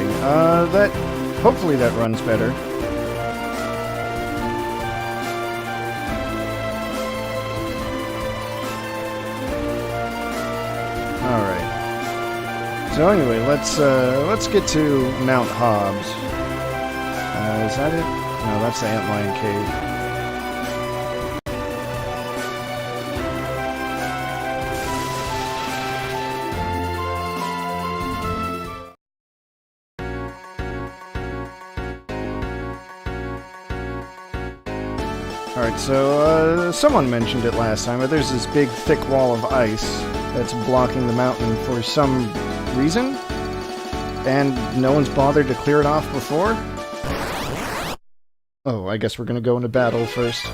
Okay, hopefully that runs better. Alright. So anyway, let's get to Mount Hobbs. Is that it? No, that's the Antlion Cave. Alright, so, someone mentioned it last time, but there's this big, thick wall of ice that's blocking the mountain for some reason, and no one's bothered to clear it off before? Oh, I guess we're gonna go into battle first.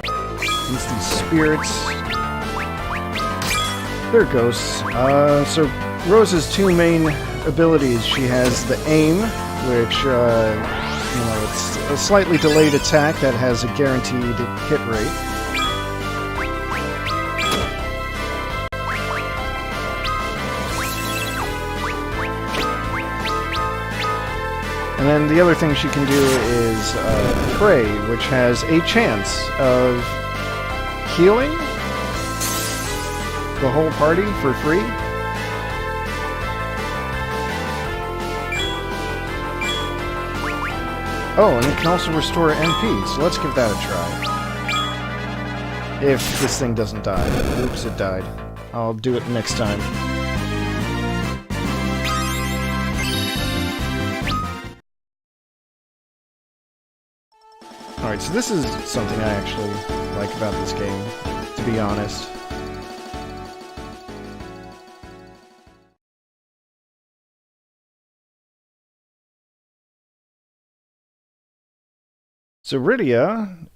Against these spirits. They're ghosts. So Rosa's two main abilities. She has the aim, which, you know, it's a slightly delayed attack that has a guaranteed hit rate. And then the other thing she can do is pray, which has a chance of healing the whole party for free. Oh, and it can also restore MP, so let's give that a try. If this thing doesn't die. Oops, it died. I'll do it next time. Alright, so this is something I actually like about this game, to be honest. So Rydia,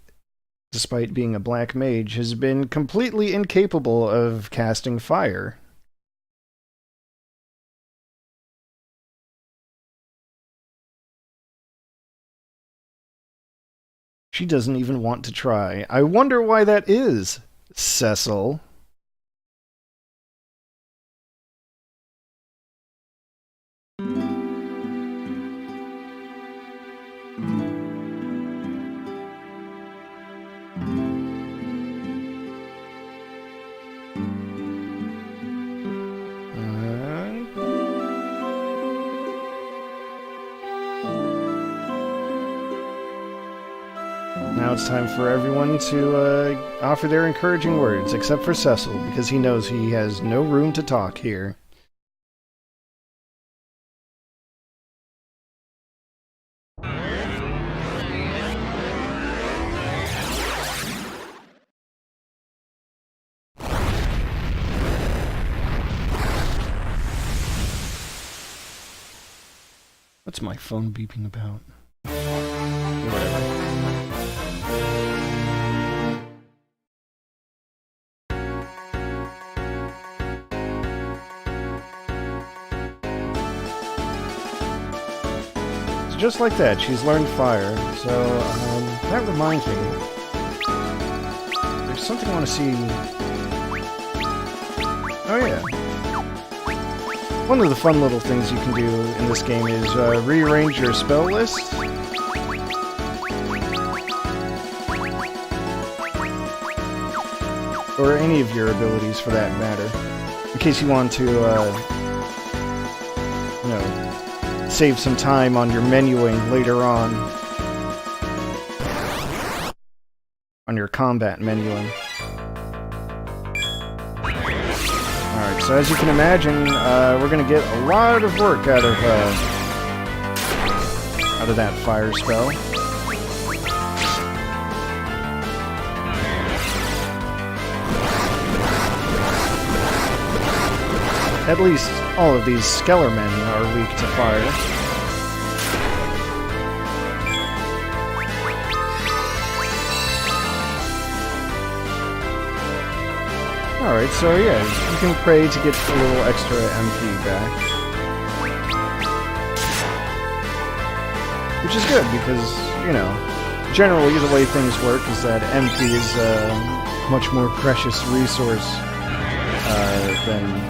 despite being a black mage, has been completely incapable of casting fire. She doesn't even want to try. I wonder why that is, Cecil. Now it's time for everyone to offer their encouraging words, except for Cecil, because he knows he has no room to talk here. What's my phone beeping about? Whatever. Just like that, she's learned fire. So, that reminds me. There's something I want to see. Oh yeah. One of the fun little things you can do in this game is rearrange your spell list. Or any of your abilities for that matter. In case you want to, you know, save some time on your menuing later on. On your combat menuing. Alright, so as you can imagine, we're gonna get a lot of work out of that fire spell. At least all of these Skellermen are weak to fire. Alright, so yeah, you can pray to get a little extra MP back. Which is good, because, you know, generally the way things work is that MP is a much more precious resource than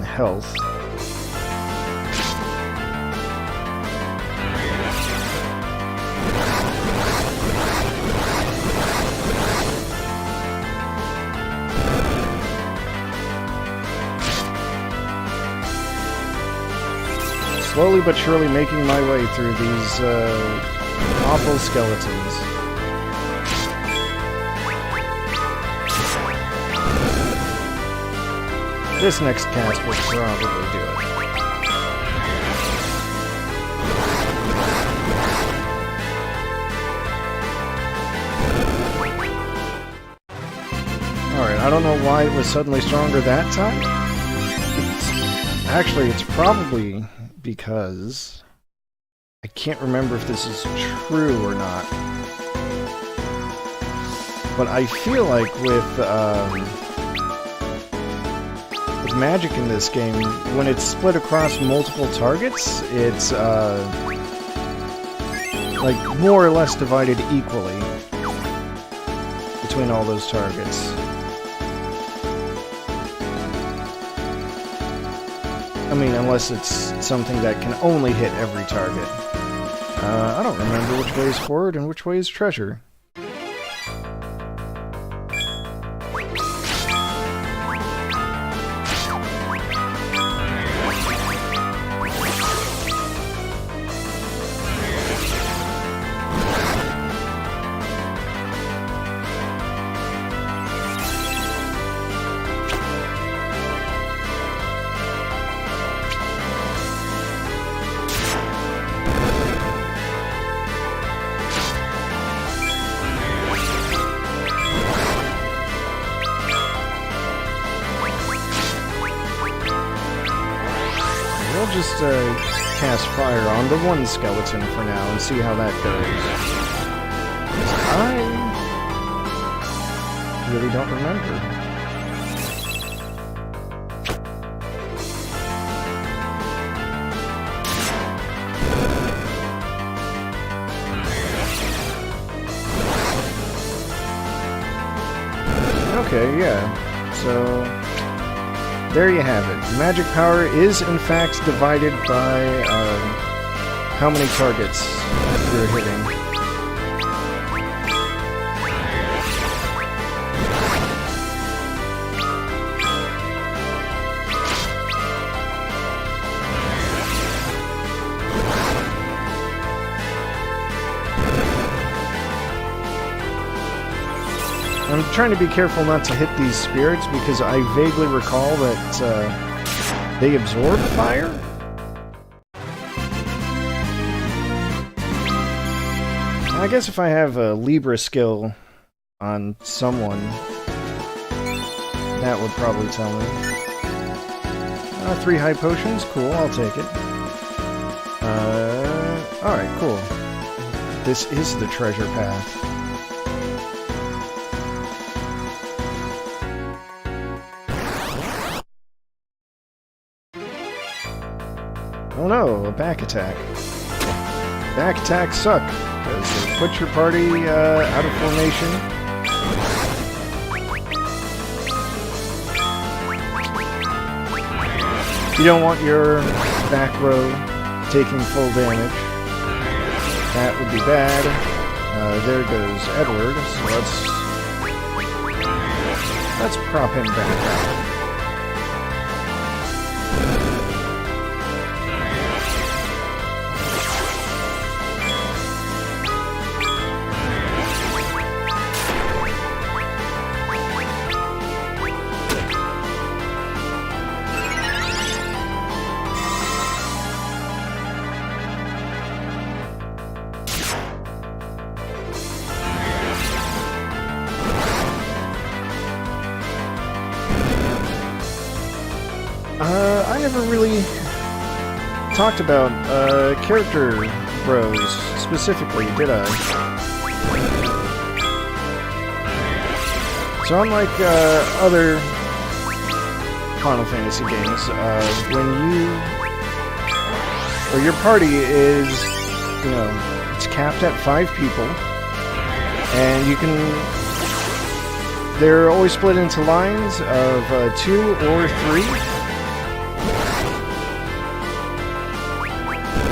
health. slowly but surely making my way through these awful skeletons. This next cast will probably do it. Alright, I don't know why it was suddenly stronger that time. Actually, it's probably because I can't remember if this is true or not. But I feel like with magic in this game, when it's split across multiple targets, it's like more or less divided equally between all those targets. I mean, unless it's something that can only hit every target. I don't remember which way is forward and which way is treasure. We'll just cast fire on the one skeleton for now and see how that goes. I really don't remember. Okay, yeah. So there you have it. Magic power is, in fact, divided by how many targets you're hitting. I'm trying to be careful not to hit these spirits because I vaguely recall that they absorb fire? I guess if I have a Libra skill on someone, that would probably tell me. 3 high potions, cool, I'll take it. Alright, cool. This is the treasure path. Oh no, a back attack. Back attacks suck, because they put your party out of formation. You don't want your back row taking full damage. That would be bad. There goes Edward, so let's prop him back out. I never really talked about character bros specifically, did I? So unlike other Final Fantasy games, when your party is, it's capped at 5 people, and you can, they're always split into lines of 2 or 3.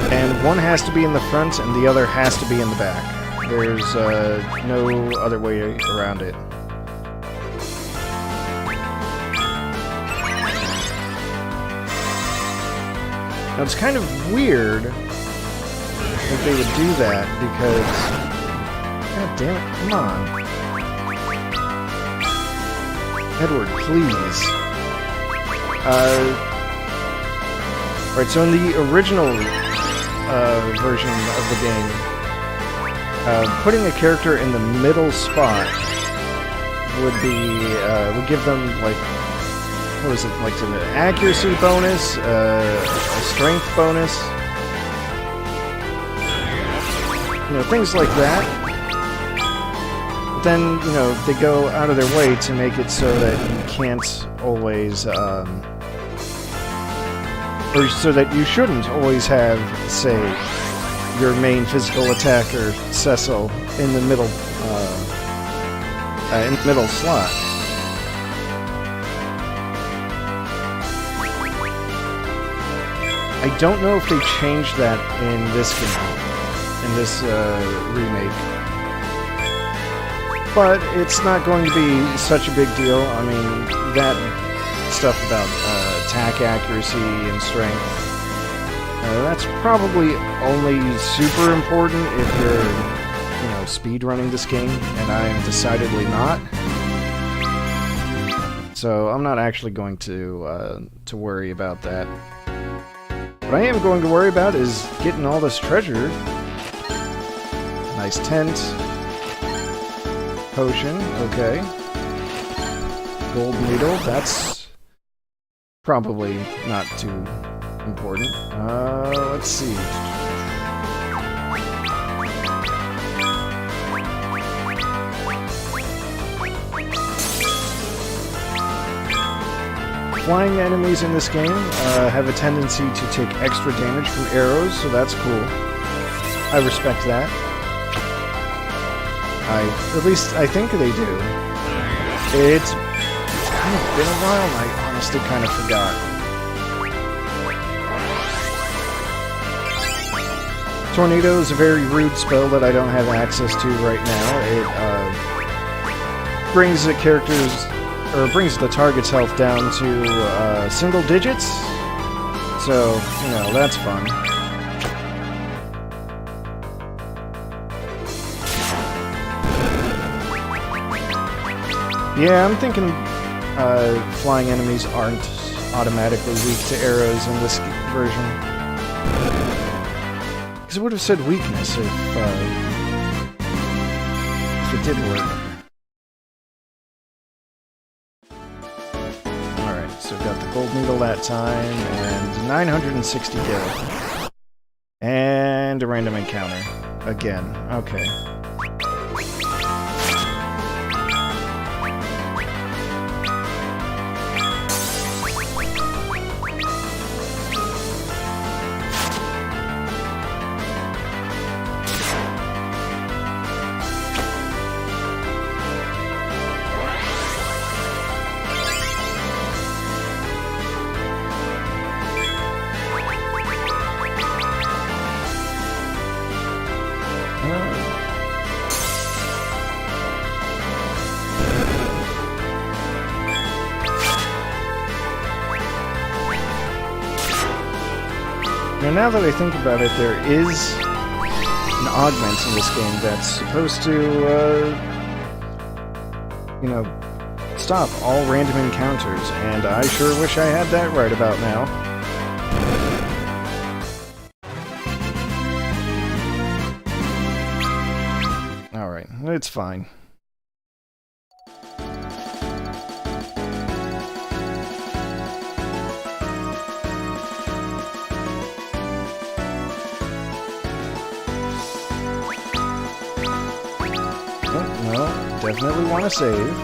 And one has to be in the front and the other has to be in the back. There's no other way around it. Now, it's kind of weird that they would do that, because... God damn it, come on. Edward, please. Right, so in the original version of the game, putting a character in the middle spot would give them, like, what was it, like an accuracy bonus, a strength bonus, you know, things like that. But then, you know, they go out of their way to make it so that you can't always, or so that you shouldn't always have, say, your main physical attacker, Cecil, in the middle slot. I don't know if they changed that in this game, in this remake. But it's not going to be such a big deal. I mean, that stuff about attack accuracy and strength, that's probably only super important if you're, you know, speedrunning this game, and I am decidedly not. So I'm not actually going to worry about that. What I am going to worry about is getting all this treasure. Nice tent. Potion, okay. Gold needle, that's probably not too important. Let's see. Flying enemies in this game have a tendency to take extra damage from arrows, so that's cool. I respect that. At least I think they do. It's kind of been a while, and I honestly kind of forgot. Tornado is a very rude spell that I don't have access to right now. It brings the character's, or brings the target's health down to single digits. So, you know, that's fun. Yeah, I'm thinking flying enemies aren't automatically weak to arrows in this version. Because it would have said weakness if it did work. Alright, so got the gold needle that time, and 960 gil. And a random encounter. Again, okay. Now that I think about it, there is an augment in this game that's supposed to, you know, stop all random encounters, and I sure wish I had that right about now. Alright, it's fine. Definitely want to save.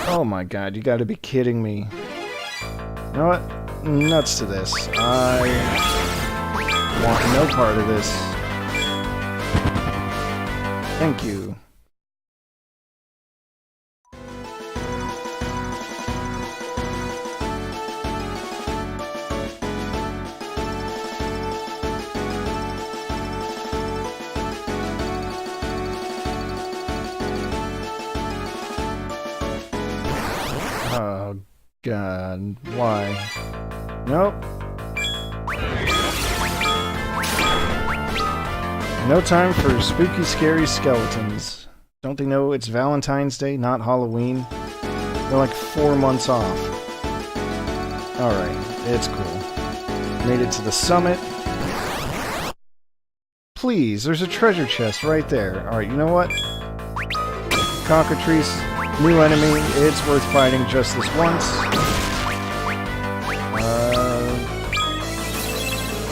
Oh my god, you gotta be kidding me. You know what? Nuts to this. I want no part of this. Thank you. God, why? Nope. No time for spooky, scary skeletons. Don't they know it's Valentine's Day, not Halloween? They're like 4 months off. Alright, it's cool. Made it to the summit. Please, there's a treasure chest right there. Alright, you know what? Cockatrice, new enemy. It's worth fighting just this once.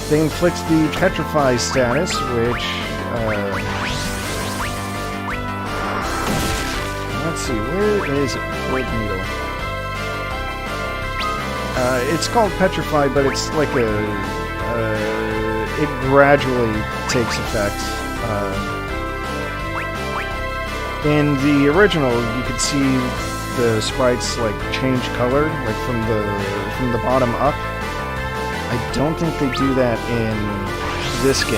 They inflict the Petrify status, which, let's see, where is it? Gold Needle. It's called Petrify, but it's like it gradually takes effect. In the original, you could see the sprites, like, change color, like, from the bottom up. I don't think they do that in this game.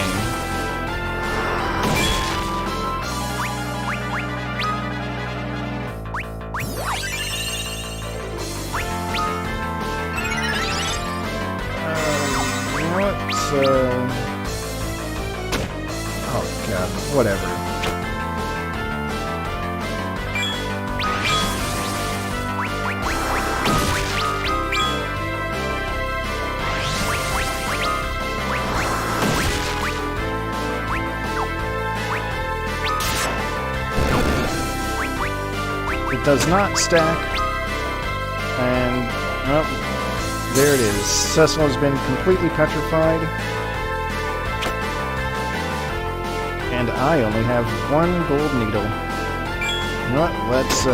You know what? Oh god, whatever. It does not stack, and oh, there it is. Cecil has been completely petrified, and I only have 1 gold needle. You know what? Let's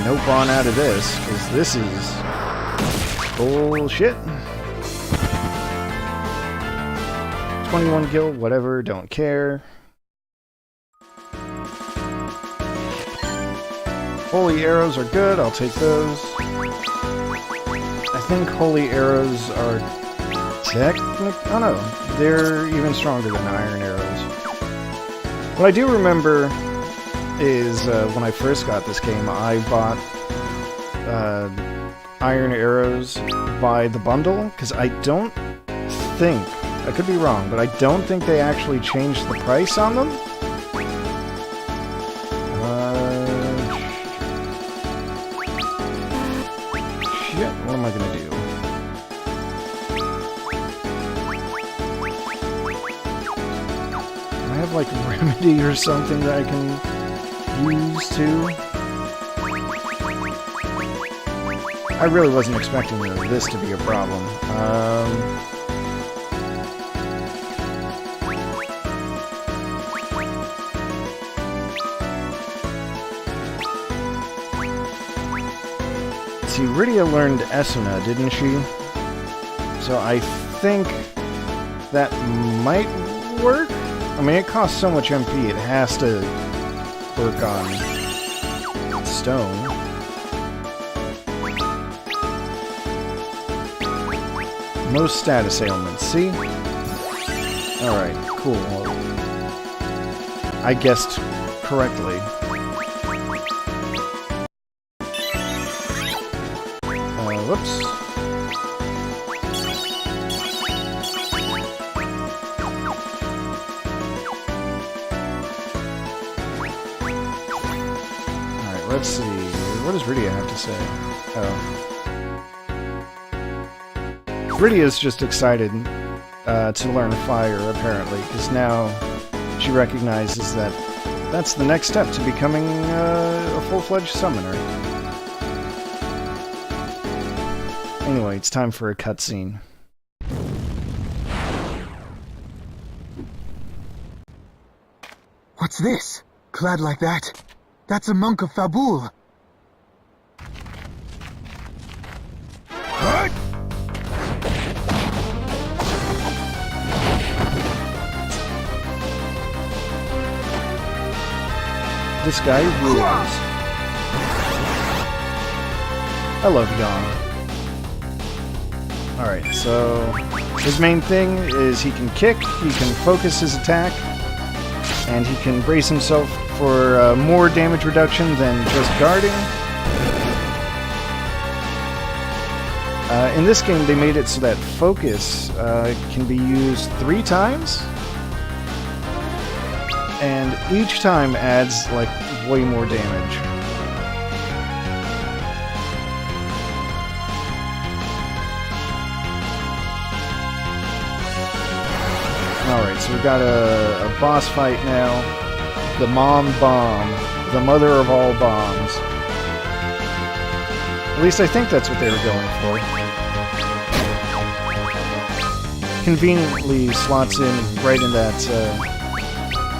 nope on out of this, because this is bullshit. 21 gil, whatever, don't care. Holy arrows are good, I'll take those. I think holy arrows are technically... oh no, they're even stronger than iron arrows. What I do remember is when I first got this game, I bought iron arrows by the bundle, because I don't think, I could be wrong, but I don't think they actually changed the price on them. What am I gonna do? Do I have like a remedy or something that I can use too? I really wasn't expecting this to be a problem. See, Rydia learned Esuna, didn't she? So I think that might work? I mean, it costs so much MP, it has to work on stone. Most status ailments, see? Alright, cool. I guessed correctly. Whoops. Alright, let's see. What does Rydia have to say? Oh. Rydia's just excited to learn fire, apparently, because now she recognizes that that's the next step to becoming a full-fledged summoner. Anyway, it's time for a cutscene. What's this? Clad like that? That's a monk of Fabul. What? This guy rules. I love Yang. Alright, so his main thing is he can kick, he can focus his attack, and he can brace himself for more damage reduction than just guarding. In this game, they made it so that focus can be used 3 times, and each time adds like way more damage. Alright, so we've got a boss fight now. The Mom Bomb, the mother of all bombs. At least I think that's what they were going for. Conveniently slots in right in that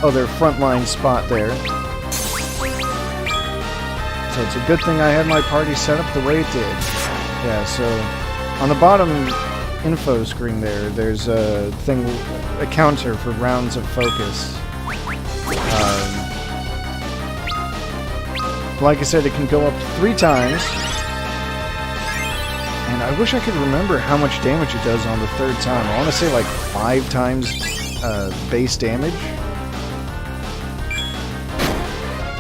other frontline spot there. So it's a good thing I had my party set up the way it did. Yeah, so on the bottom info screen there's a thing, a counter for rounds of focus. Like I said, it can go up 3 times. And I wish I could remember how much damage it does on the 3rd time. I want to say like 5 times base damage.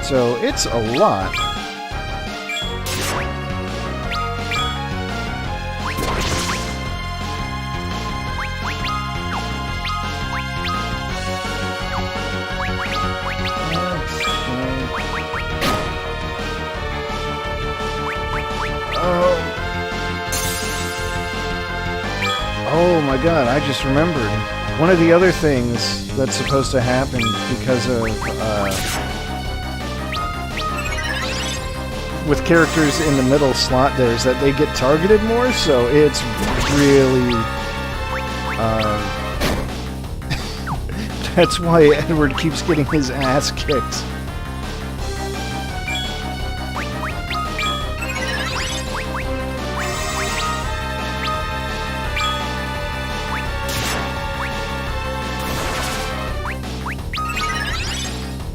So it's a lot. Oh my god, I just remembered. One of the other things that's supposed to happen because of, with characters in the middle slot there, is that they get targeted more, so it's really, that's why Edward keeps getting his ass kicked.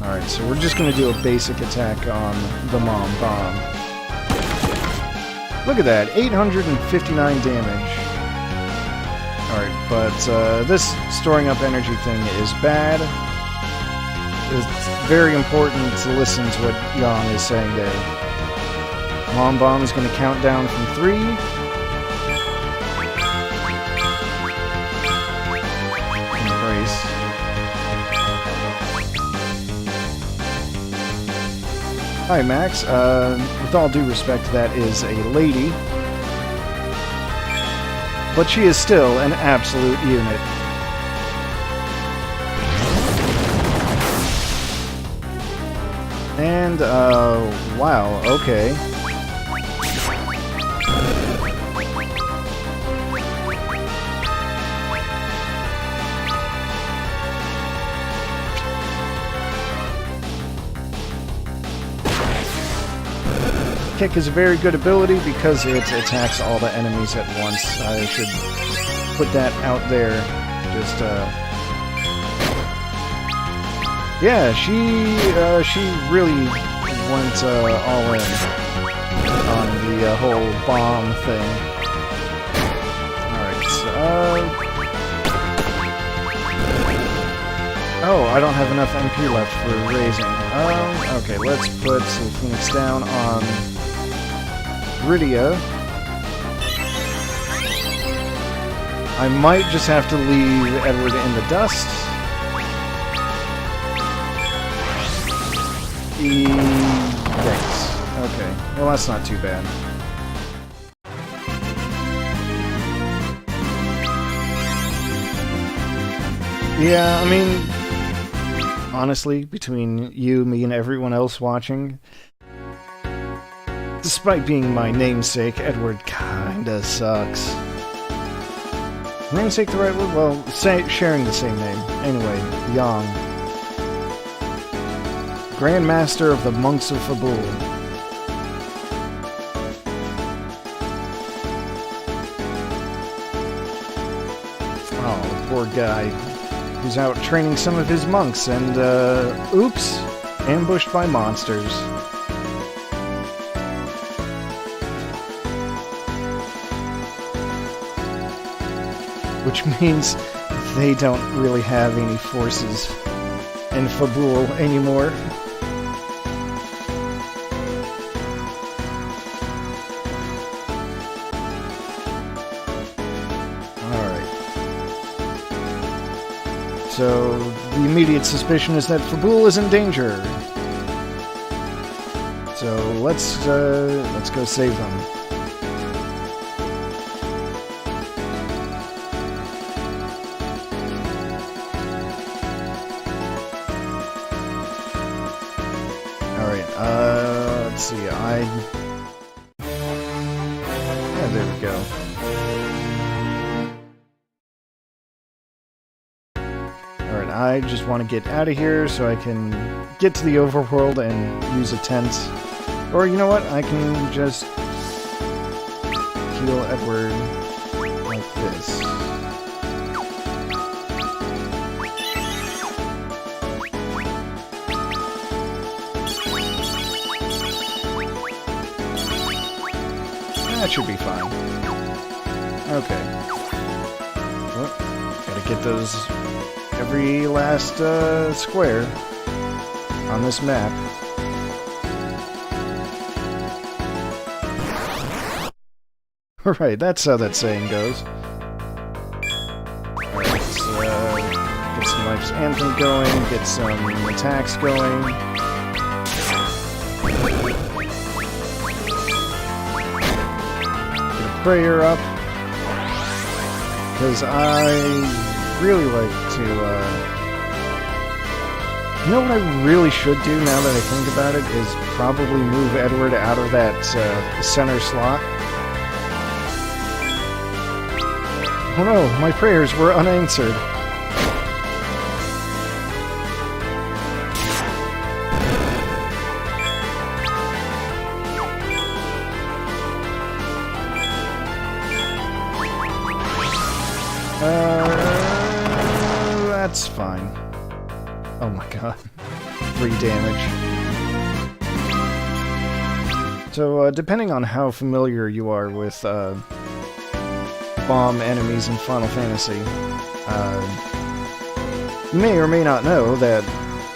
Alright, so we're just going to do a basic attack on the Mom Bomb. Look at that, 859 damage. Alright, but this storing up energy thing is bad. It's very important to listen to what Yang is saying there. Mom Bomb is going to count down from 3. Embrace. Hi, Max. With all due respect, that is a lady. But she is still an absolute unit. And, wow, okay. Kick is a very good ability because it attacks all the enemies at once. I should put that out there. Just, yeah, she really went all in on the whole bomb thing. Alright, so, oh, I don't have enough MP left for raising. Okay, let's put the Phoenix down on Rydia. I might just have to leave Edward in the dust. Thanks. Okay, well that's not too bad. Yeah, I mean, honestly, between you, me, and everyone else watching, despite being my namesake, Edward kinda sucks. Namesake the right word? Well, sharing the same name. Anyway, Yang. Grand Master of the Monks of Fabul. Oh, poor guy. He's out training some of his monks and, oops, ambushed by monsters. Which means they don't really have any forces in Fabul anymore. so the immediate suspicion is that Fabul is in danger. So let's go save them. Alright, let's see, yeah, there we go. Alright, I just want to get out of here so I can get to the overworld and use a tent. Or, you know what, I can just heal Edward like this. That should be fine. Okay. Well, gotta get those every last square on this map. Alright, that's how that saying goes. Alright, let's get some Life's Anthem going, get some attacks going. Prayer up, because I really like to, you know what I really should do now that I think about it, is probably move Edward out of that center slot. Oh no, my prayers were unanswered. That's fine. Oh my god. 3 damage. So, depending on how familiar you are with, bomb enemies in Final Fantasy, you may or may not know that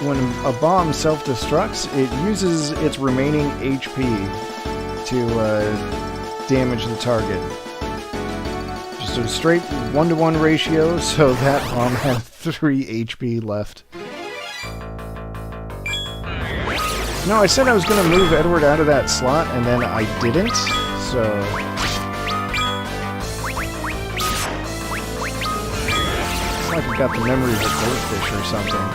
when a bomb self-destructs, it uses its remaining HP to, damage the target. Just a straight 1-to-1 ratio, so that bomb had 3 HP left. No, I said I was going to move Edward out of that slot, and then I didn't, so... It's like I got the memory of a goldfish or something.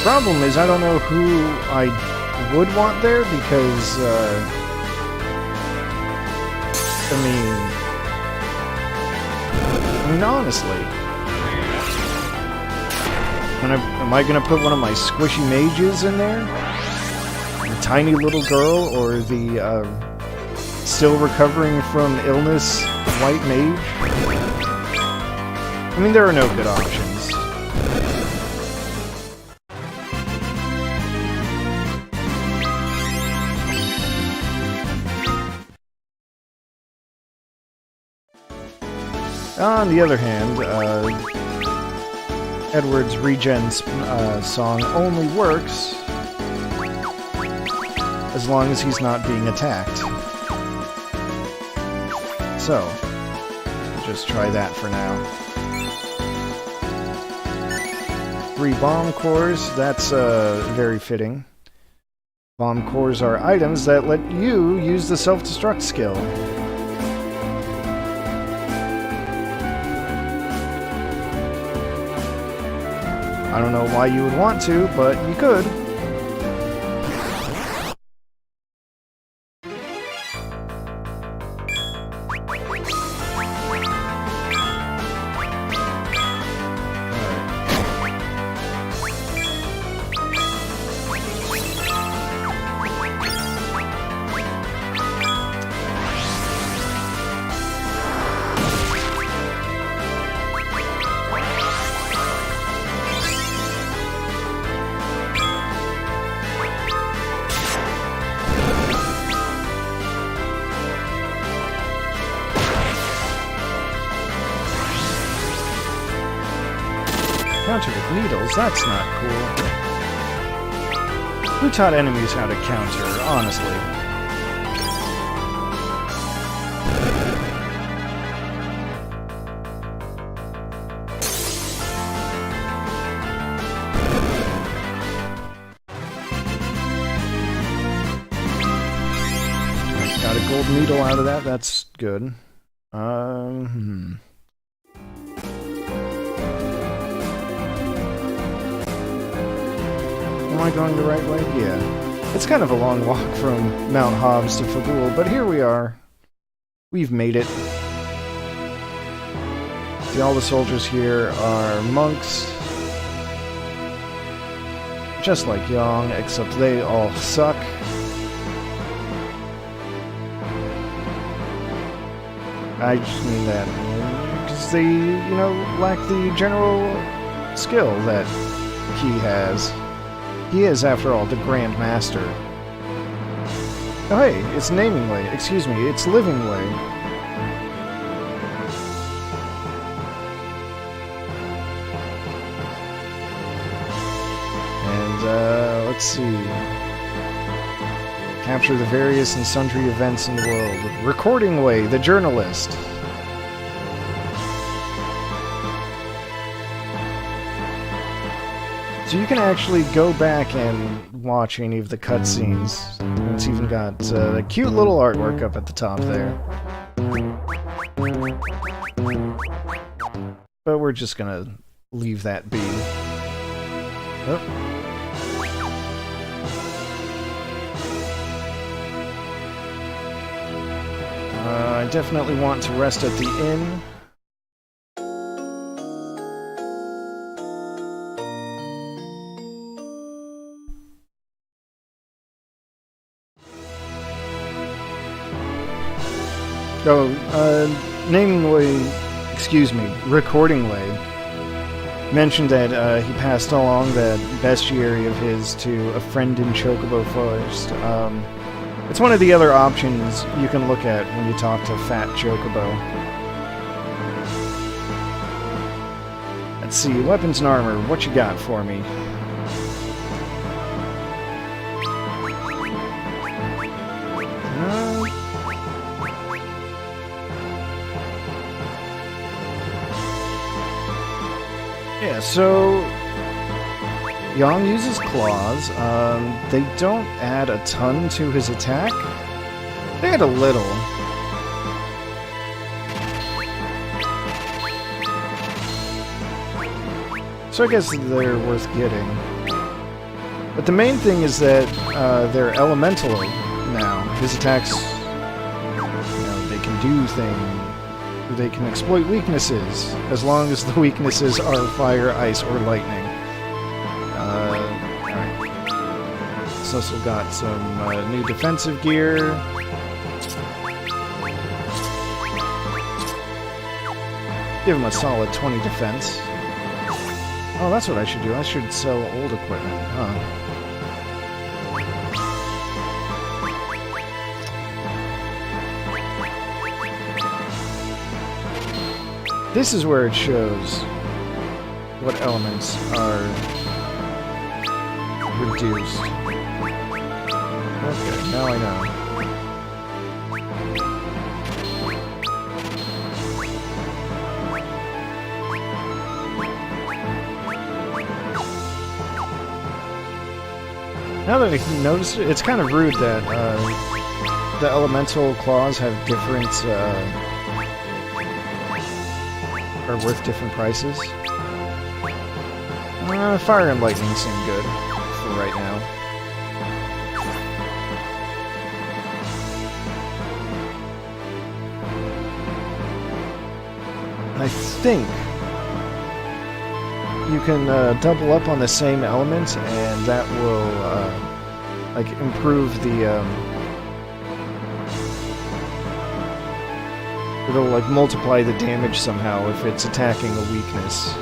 Problem is, I don't know who I would want there because, I mean, honestly, am I gonna put one of my squishy mages in there? The tiny little girl, or the still recovering from illness white mage? I mean, there are no good options. On the other hand, Edward's regen song only works as long as he's not being attacked. So, just try that for now. 3 bomb cores, that's very fitting. Bomb cores are items that let you use the self-destruct skill. I don't know why you would want to, but you could. counter with needles. That's not cool. Who taught enemies how to counter, honestly? Got a gold needle out of that. That's good. Am I going the right way? Yeah. It's kind of a long walk from Mount Hobbs to Fabul, but here we are. We've made it. See, all the soldiers here are monks. Just like Yang, except they all suck. I just mean that because they, you know, lack the general skill that he has. He is, after all, the Grand Master. Oh hey, it's Naming Way. Excuse me, it's Living Way. And, let's see. Capture the various and sundry events in the world. Recording Way, the journalist. So you can actually go back and watch any of the cutscenes. It's even got a cute little artwork up at the top there. But we're just gonna leave that be. Oh. I definitely want to rest at the inn. Oh, Naming Way, excuse me, Recording Way, mentioned that he passed along that bestiary of his to a friend in Chocobo Forest. It's one of the other options you can look at when you talk to Fat Chocobo. Let's see, weapons and armor, what you got for me? Yeah, so Yang uses claws. They don't add a ton to his attack. They add a little. So I guess they're worth getting. But the main thing is that they're elemental now. His attacks, you know, they can do things. They can exploit weaknesses, as long as the weaknesses are fire, ice, or lightning. Alright. It's also got some new defensive gear. Give him a solid 20 defense. Oh, that's what I should do. I should sell old equipment, huh? This is where it shows what elements are reduced. Okay, now I know. Now that I noticed it, it's kind of rude that the elemental claws have different are worth different prices. Fire and lightning seem good for right now. I think you can double up on the same element, and that will like improve the it'll like multiply the damage somehow if it's attacking a weakness.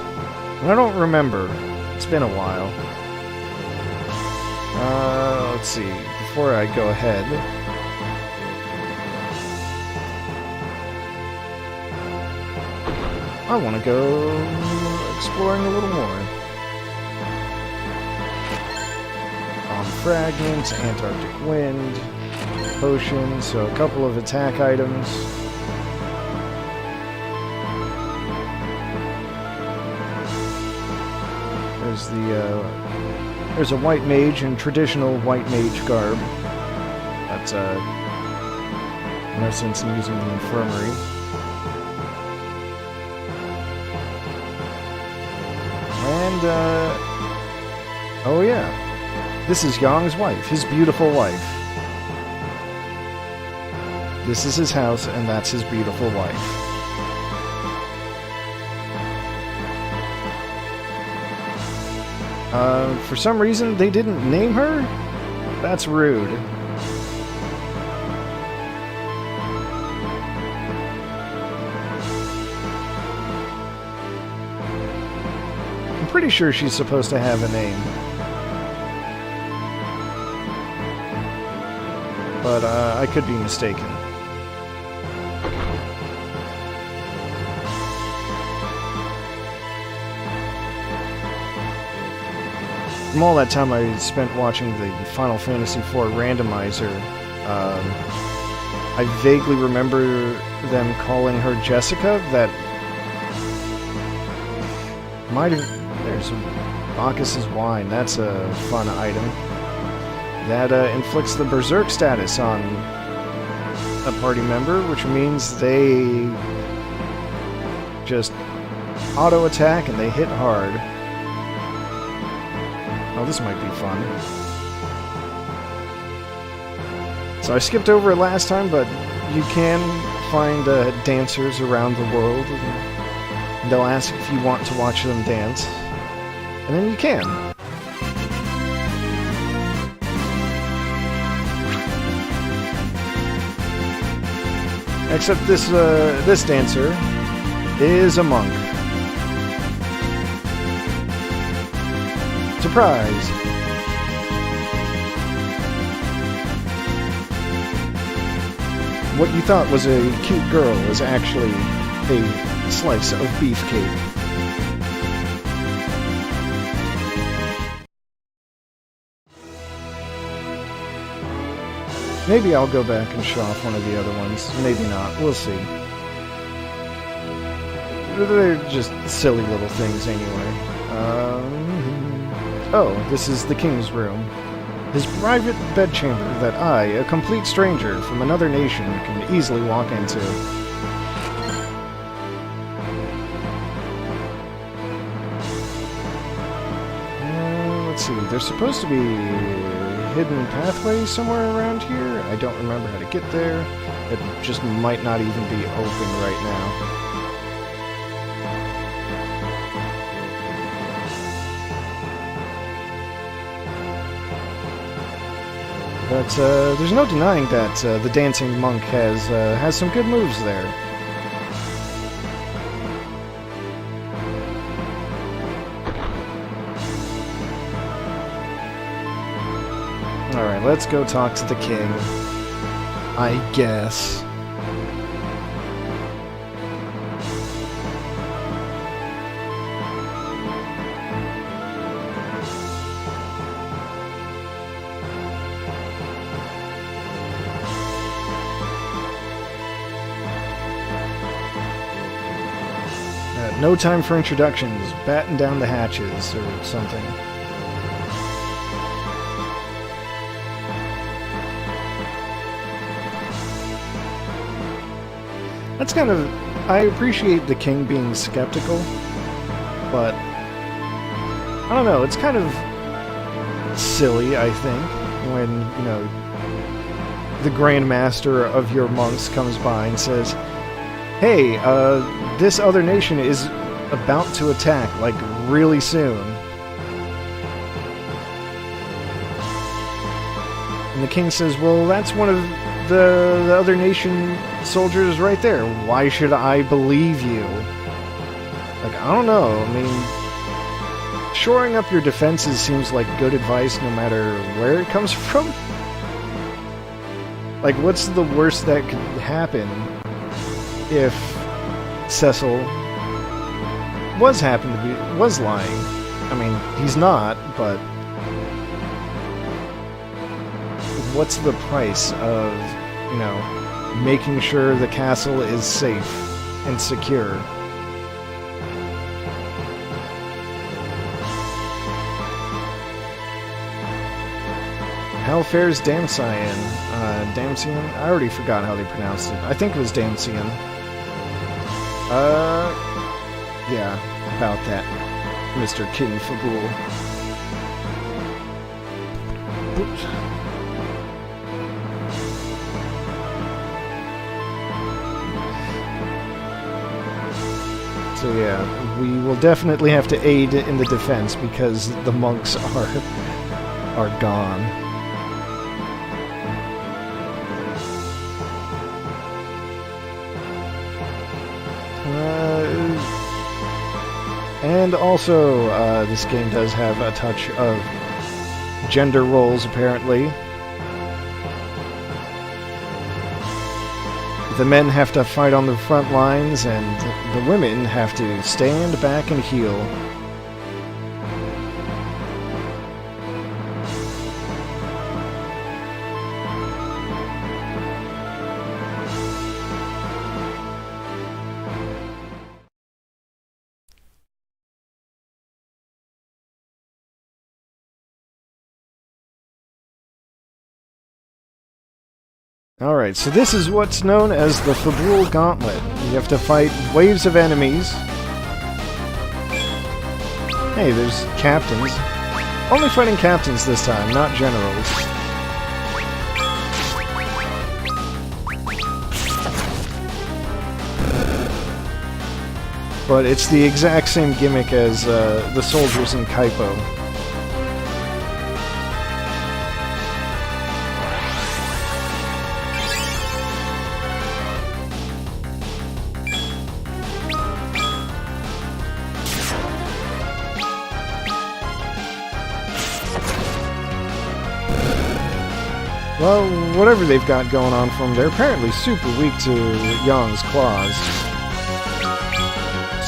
And I don't remember. It's been a while. Let's see. Before I go ahead, I want to go exploring a little more. fragments, Antarctic wind, potion, so a couple of attack items. There's a white mage in traditional white mage garb. That's no sense in using the infirmary. And oh yeah, this is Yang's wife, his beautiful wife. This is his house, and that's his beautiful wife. For some reason, they didn't name her? That's rude. I'm pretty sure she's supposed to have a name. But, I could be mistaken. From all that time I spent watching the Final Fantasy IV randomizer, I vaguely remember them calling her Jessica. That might have... There's Bacchus's wine. That's a fun item. That inflicts the Berserk status on a party member, which means they just auto-attack and they hit hard. Oh, this might be fun. So I skipped over it last time, but you can find dancers around the world, and they'll ask if you want to watch them dance, and then you can. Except this dancer is a monk. Surprise! What you thought was a cute girl is actually a slice of beefcake. Maybe I'll go back and show off one of the other ones. Maybe not. We'll see. They're just silly little things anyway. Oh, this is the king's room. His private bedchamber that I, a complete stranger from another nation, can easily walk into. Let's see, there's supposed to be hidden pathways somewhere around here. I don't remember how to get there. It just might not even be open right now. But there's no denying that the dancing monk has some good moves there. Alright, let's go talk to the king. I guess. No time for introductions. Batten down the hatches, or something. That's kind of... I appreciate the king being skeptical, but... I don't know, it's kind of silly, I think, when, you know, the Grand Master of your monks comes by and says, hey, this other nation is about to attack, like, really soon. And the king says, well, that's one of the other nation soldiers right there. Why should I believe you? Like, I don't know. I mean, shoring up your defenses seems like good advice no matter where it comes from. Like, what's the worst that could happen if Cecil was lying? I mean, he's not, but what's the price of, you know, making sure the castle is safe and secure? How fares Damcian? Damcian? I already forgot how they pronounced it. I think it was Damcian. Yeah, about that, Mr. King Fabul. Oops. So yeah, we will definitely have to aid in the defense because the monks are gone. And also, this game does have a touch of gender roles, apparently. The men have to fight on the front lines, and the women have to stand back and heal. Alright, so this is what's known as the Fabul Gauntlet. You have to fight waves of enemies. Hey, there's captains. Only fighting captains this time, not generals. But it's the exact same gimmick as the soldiers in Kaipo. Well, whatever they've got going on for them, they're apparently super weak to Yang's claws.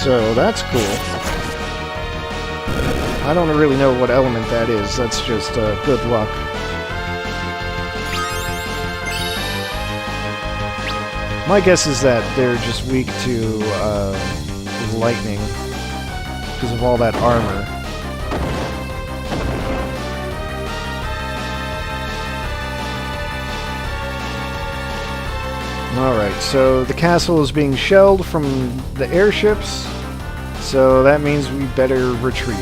So that's cool. I don't really know what element that is, that's just good luck. My guess is that they're just weak to lightning because of all that armor. Alright, so the castle is being shelled from the airships, so that means we better retreat.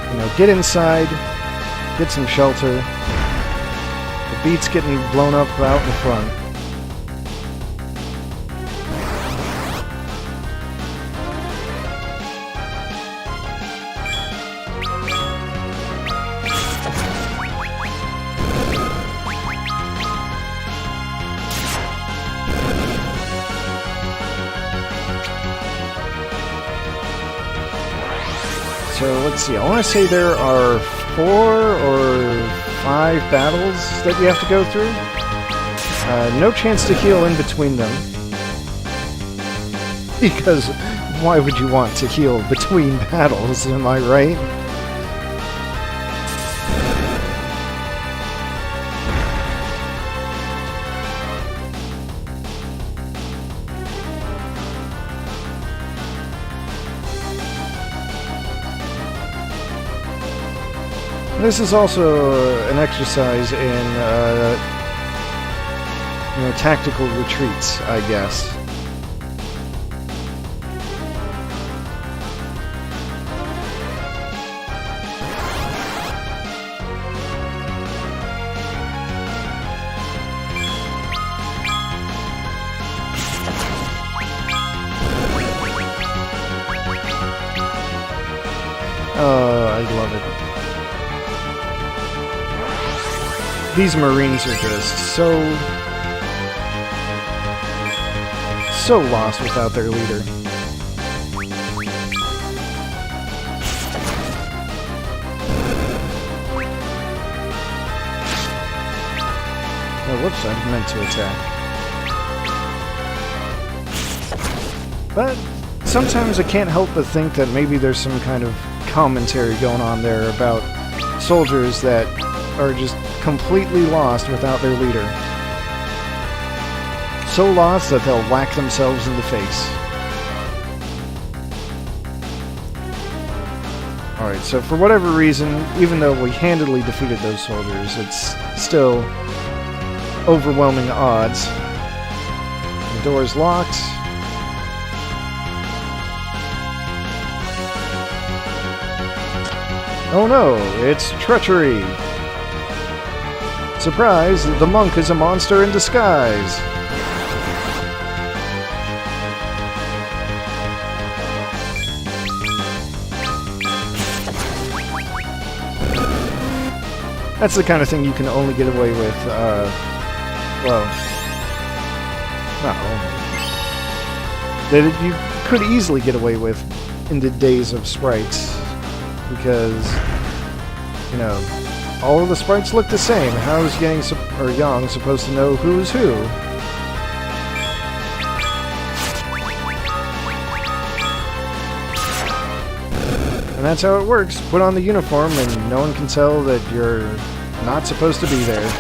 You know, get inside, get some shelter. The beat's getting blown up out in front. So let's see, I want to say there are 4 or 5 battles that you have to go through. No chance to heal in between them. Because why would you want to heal between battles, am I right? This is also an exercise in, you know, tactical retreats, I guess. Oh, I love it. These Marines are just so lost without their leader. Oh, whoops, I meant to attack. But sometimes I can't help but think that maybe there's some kind of commentary going on there about soldiers that are just completely lost without their leader. So lost that they'll whack themselves in the face. Alright, so for whatever reason, even though we handily defeated those soldiers, it's still overwhelming odds. The door's locked. Oh no, it's treachery! Surprise, the monk is a monster in disguise! That's the kind of thing you can only get away with, well, not only. That you could easily get away with in the days of sprites, because, you know, all of the sprites look the same. How is Yang supposed to know who's who? And that's how it works. Put on the uniform and no one can tell that you're not supposed to be there.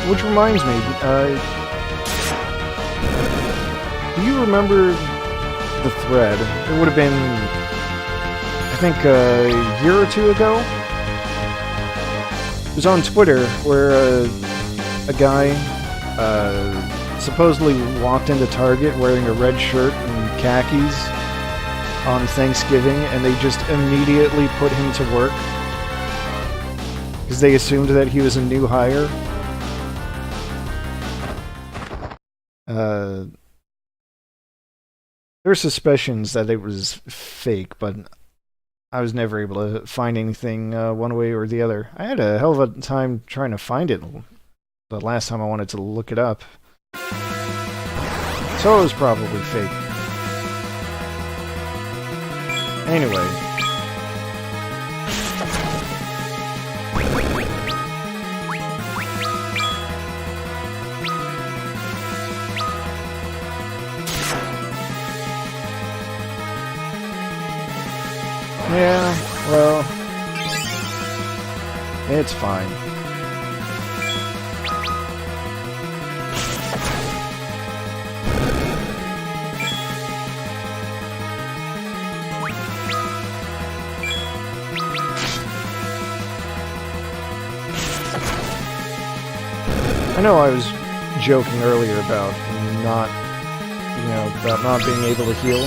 Which reminds me, do you remember the thread? It would have been, I think, a year or two ago? It was on Twitter where a guy supposedly walked into Target wearing a red shirt and khakis on Thanksgiving, and they just immediately put him to work because they assumed that he was a new hire. There were suspicions that it was fake, but I was never able to find anything one way or the other. I had a hell of a time trying to find it the last time I wanted to look it up. So it was probably fake. Anyway. Yeah, well, it's fine. I know I was joking earlier about not being able to heal,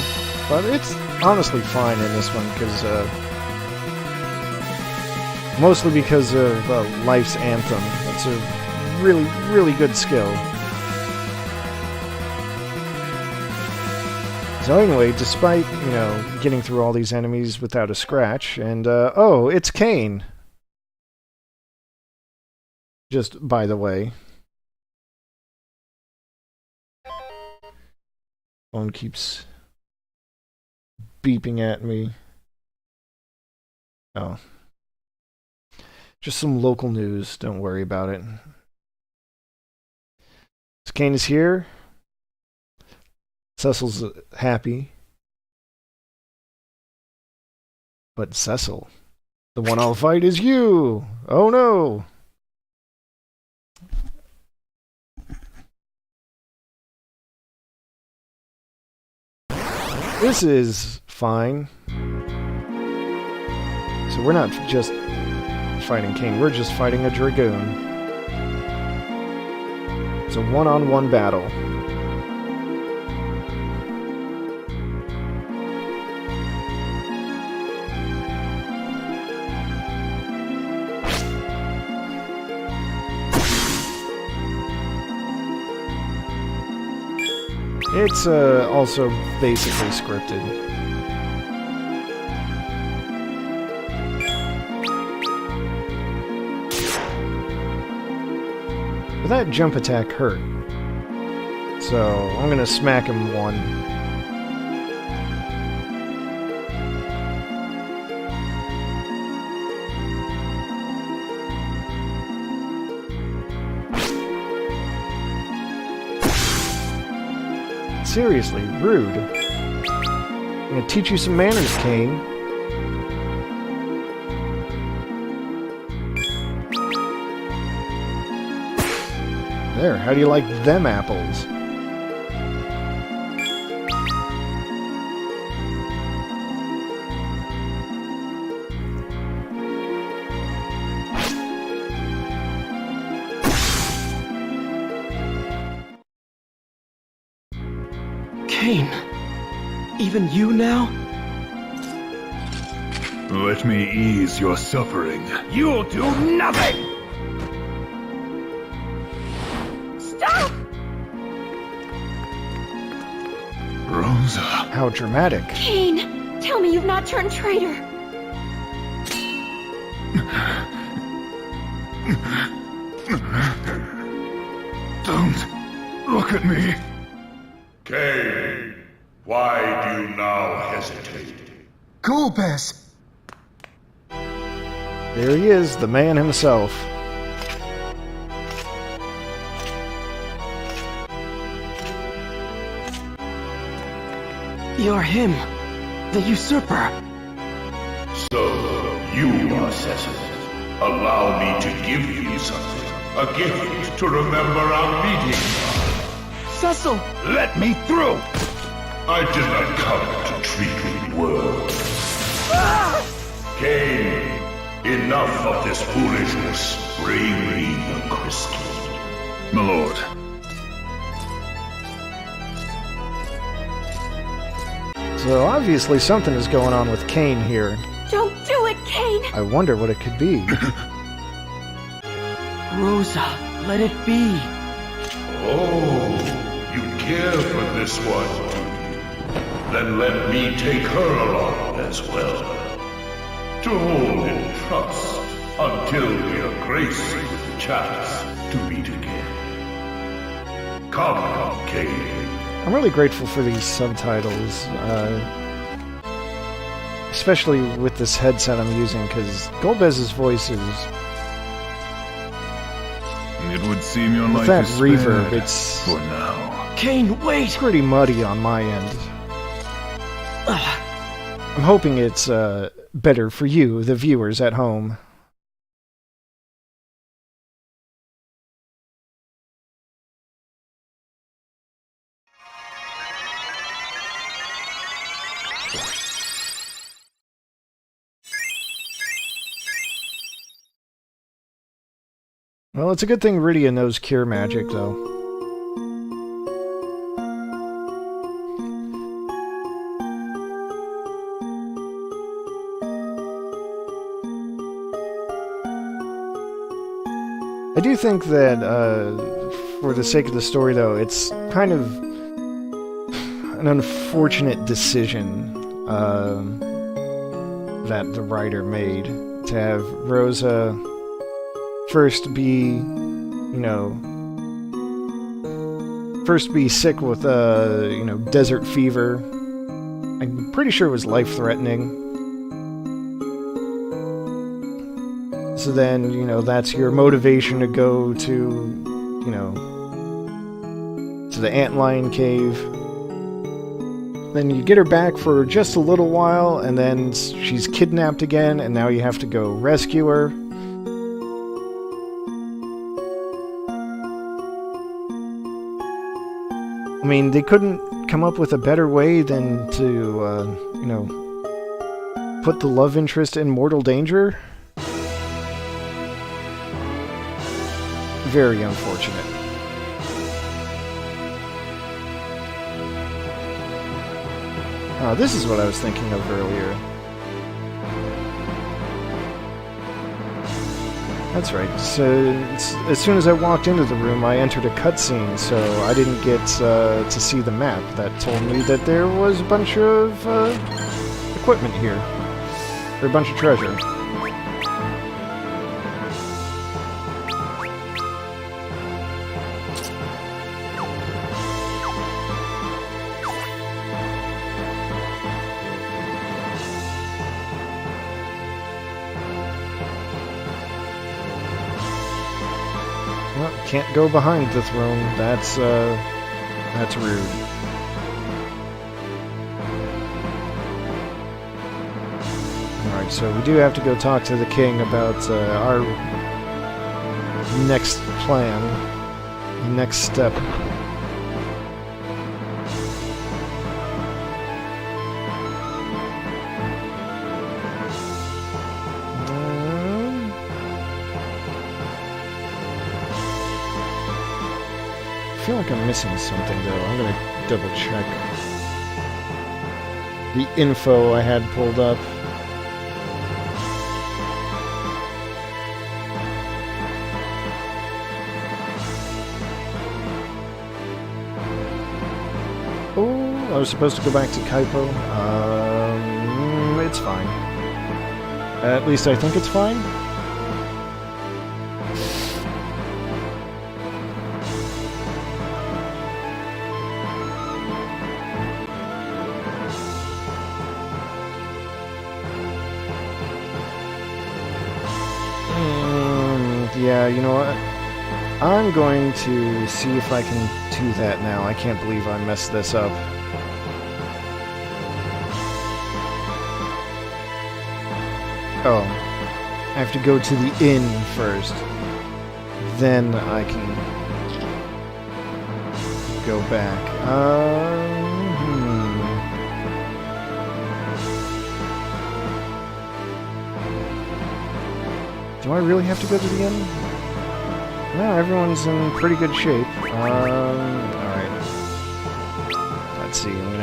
but it's honestly fine in this one because, mostly because of Life's Anthem. It's a really, really good skill. So anyway, despite, getting through all these enemies without a scratch, and, oh, it's Kane. Just by the way. Phone keeps beeping at me. Oh. Just some local news. Don't worry about it. So Kane is here. Cecil's happy. But Cecil, the one I'll fight is you! Oh no! This is fine. So we're not just fighting Kane, we're just fighting a Dragoon. It's a one-on-one battle. It's also basically scripted. But that jump attack hurt. So I'm gonna smack him one. seriously, rude. I'm gonna teach you some manners, Cain. There, how do you like them apples? Cain, even you now? Let me ease your suffering. You'll do nothing! Stop! Rosa. How dramatic. Cain, tell me you've not turned traitor. Don't look at me. Cain, why do you now hesitate? Golbez! There he is, the man himself. You're him, the usurper. So, you are Cecil. Allow me to give you something. A gift to remember our meeting. Cecil! Let me through! I did not come to treat with words. Cain, enough of this foolishness. Bring me the crystal. My lord. So obviously something is going on with Cain here. Don't do it, Cain! I wonder what it could be. Rosa, let it be. Oh, you care for this one, do you? Then let me take her along as well. To hold in trust until we are graced with the chance to meet again. Come, Cain. I'm really grateful for these subtitles, especially with this headset I'm using, because Golbez's voice is... It would seem your with life that is reverb, spared it's for now. Cain, wait! pretty muddy on my end. I'm hoping it's better for you, the viewers at home. Well, it's a good thing Rydia knows Cure Magic, though. I do think that, for the sake of the story, though, it's kind of an unfortunate decision that the writer made to have Rosa first be, first be sick with, desert fever. I'm pretty sure it was life-threatening. So then, that's your motivation to go to, to the antlion cave. Then you get her back for just a little while, and then she's kidnapped again, and now you have to go rescue her. I mean, they couldn't come up with a better way than to, put the love interest in mortal danger? Very unfortunate. Oh, this is what I was thinking of earlier. That's right. So, as soon as I walked into the room, I entered a cutscene, so I didn't get to see the map. That told me that there was a bunch of equipment here. Or a bunch of treasure. Well, can't go behind the throne. That's rude. Alright, so we do have to go talk to the king about our next plan, next step. I feel like I'm missing something though. I'm gonna double check the info I had pulled up. Oh, I was supposed to go back to Kaipo. It's fine. At least I think it's fine. Yeah, you know what? I'm going to see if I can do that now. I can't believe I messed this up. Oh. I have to go to the inn first. Then I can go back. Do I really have to go to the inn? No, everyone's in pretty good shape. Alright. Let's see, we're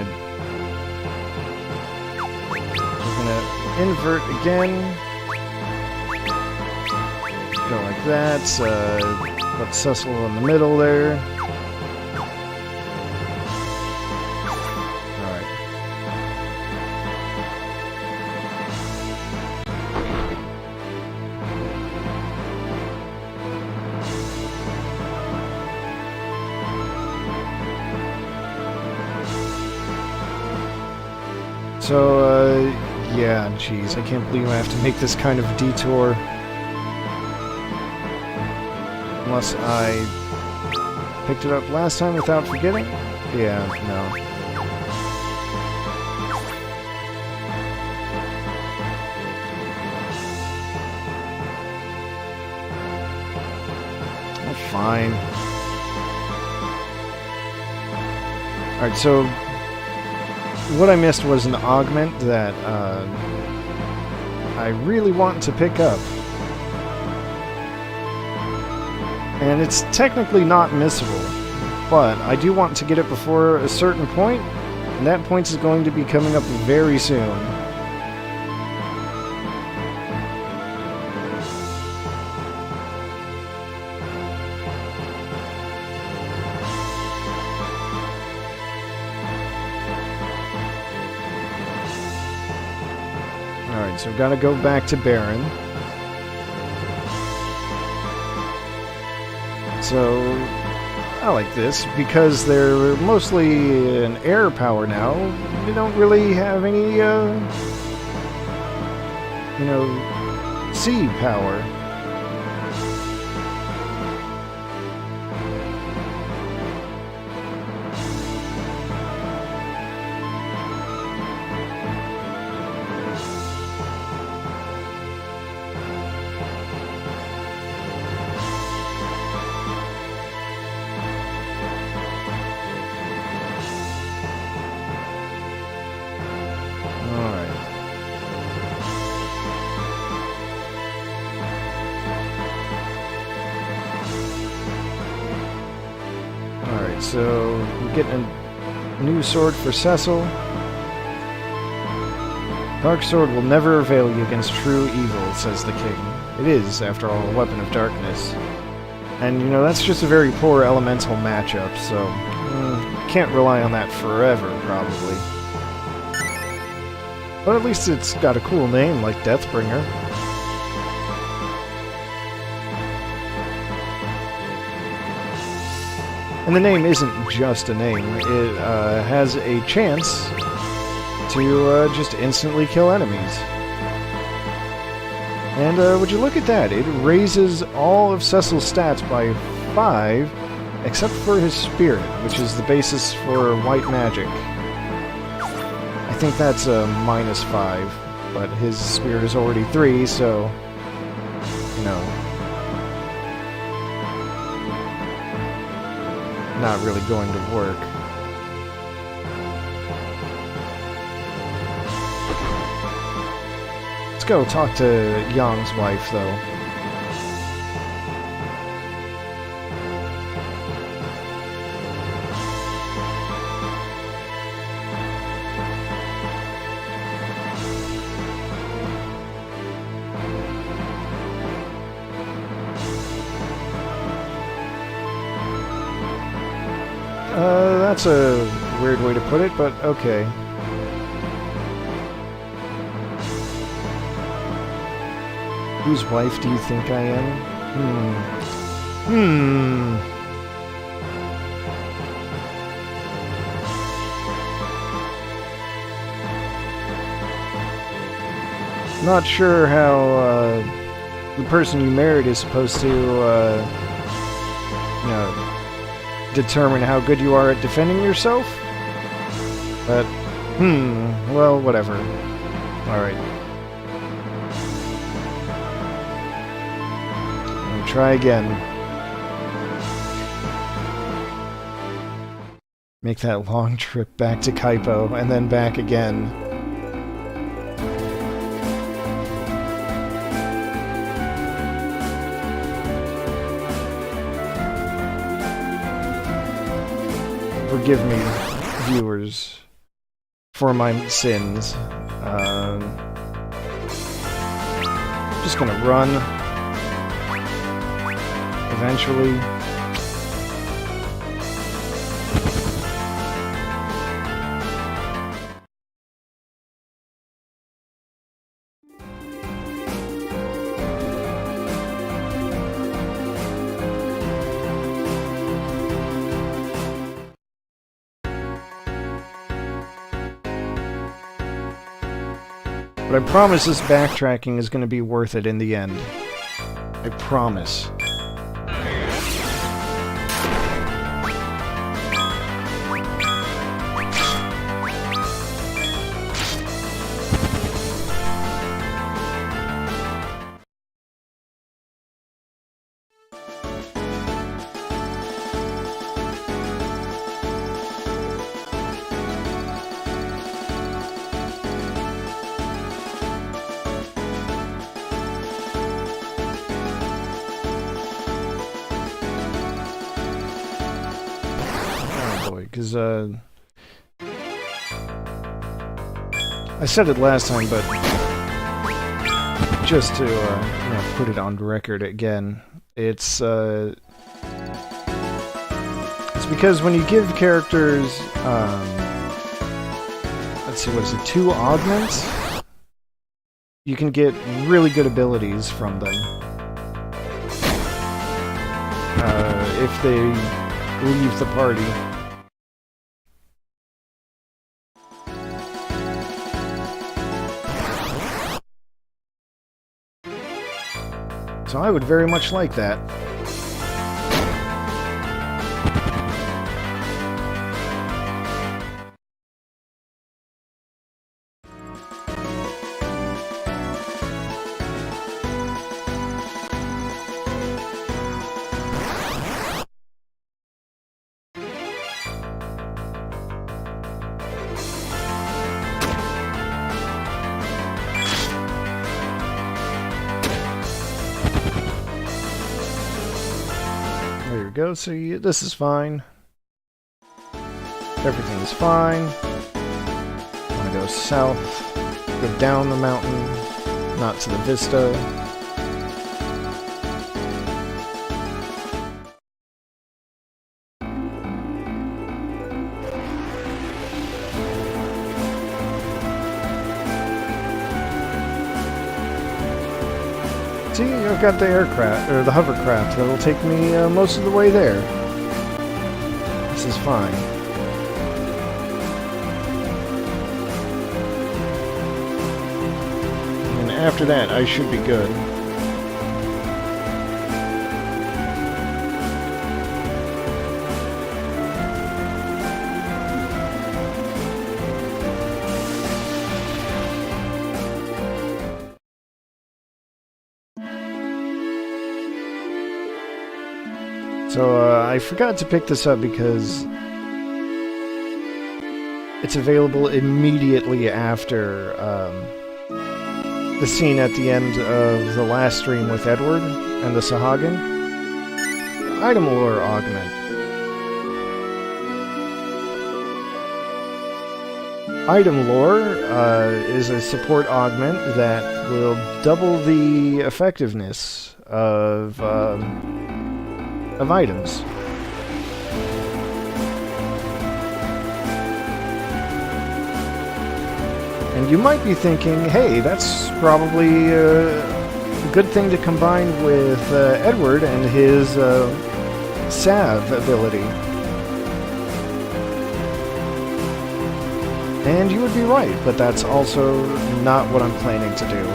gonna invert again. Go like that. Put Cecil in the middle there. Alright. So, yeah, geez, I can't believe I have to make this kind of detour. Unless I picked it up last time without forgetting? Yeah, no. Oh, fine. Alright, so what I missed was an augment that I really want to pick up. And it's technically not missable, but I do want to get it before a certain point, and that point is going to be coming up very soon. Alright, so we've got to go back to Baron. So, I like this, because they're mostly an air power now. They don't really have any, you know, sea power. So, we're getting a new sword for Cecil. Dark sword will never avail you against true evil, says the king. It is, after all, a weapon of darkness. And, you know, that's just a very poor elemental matchup, so can't rely on that forever, probably. But at least it's got a cool name, like Deathbringer. And the name isn't just a name, it has a chance to just instantly kill enemies. And would you look at that, it raises all of Cecil's stats by 5, except for his spirit, which is the basis for white magic. I think that's a -5. But his spear is already 3, so, you know, not really going to work. Let's go talk to Yang's wife, though. That's a weird way to put it, but okay. Whose wife do you think I am? Not sure how the person you married is supposed to, you know, determine how good you are at defending yourself? But, well, whatever. Alright. I'll try again. Make that long trip back to Kaipo, and then back again. Forgive me, viewers, for my sins. Just gonna run. Eventually. But I promise this backtracking is going to be worth it in the end. I promise. Because, I said it last time, but just to, you know, put it on record again, it's because when you give characters, let's see, what is it, 2 augments? You can get really good abilities from them. If they leave the party. So I would very much like that. Go, so this is fine. Everything is fine. I want to go south, go down the mountain, not to the vista. See, I've got the aircraft, or the hovercraft, that'll take me most of the way there. This is fine. And after that, I should be good. So I forgot to pick this up because it's available immediately after the scene at the end of the last stream with Edward and the Sahagin. Item lore augment. Item lore is a support augment that will double the effectiveness of items. And you might be thinking, hey, that's probably a good thing to combine with Edward and his salve ability. And you would be right, but that's also not what I'm planning to do.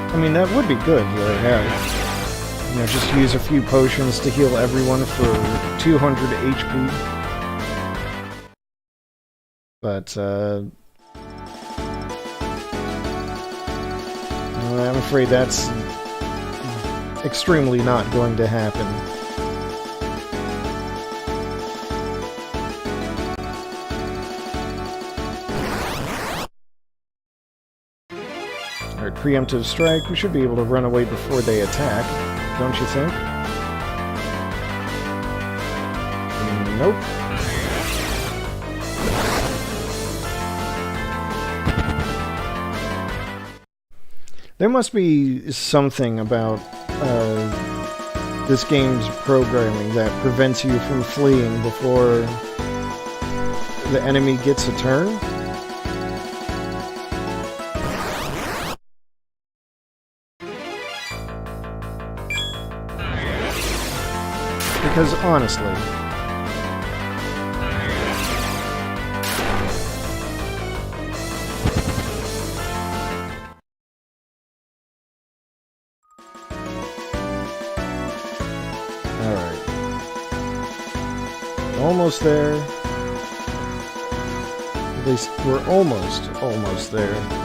I mean, that would be good, yeah. You know, just use a few potions to heal everyone for 200 HP. But, I'm afraid that's extremely not going to happen. Alright, preemptive strike. We should be able to run away before they attack, don't you think? Nope. There must be something about this game's programming that prevents you from fleeing before the enemy gets a turn. Because honestly, alright. Almost there. At least we're almost there.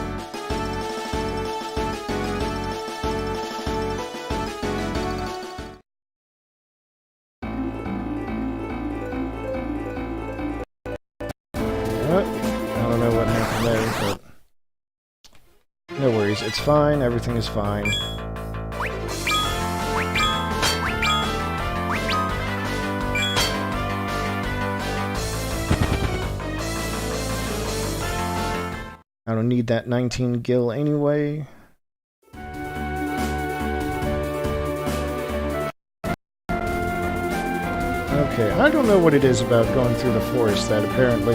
No worries, it's fine, everything is fine. I don't need that 19 gil anyway. Okay, I don't know what it is about going through the forest that apparently...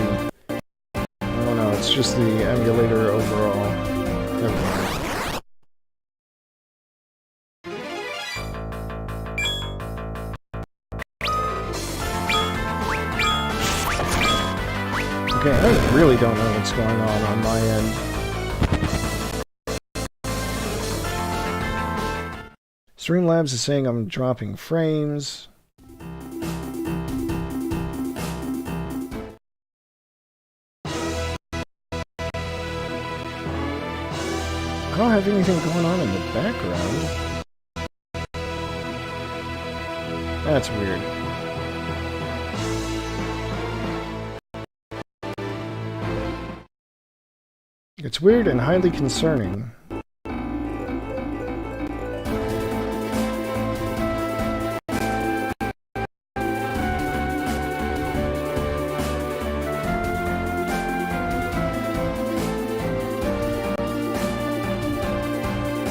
I don't know, it's just the emulator overall. Never mind. Okay, I really don't know what's going on my end. Streamlabs is saying I'm dropping frames. I don't have anything going on in the background. That's weird. It's weird and highly concerning.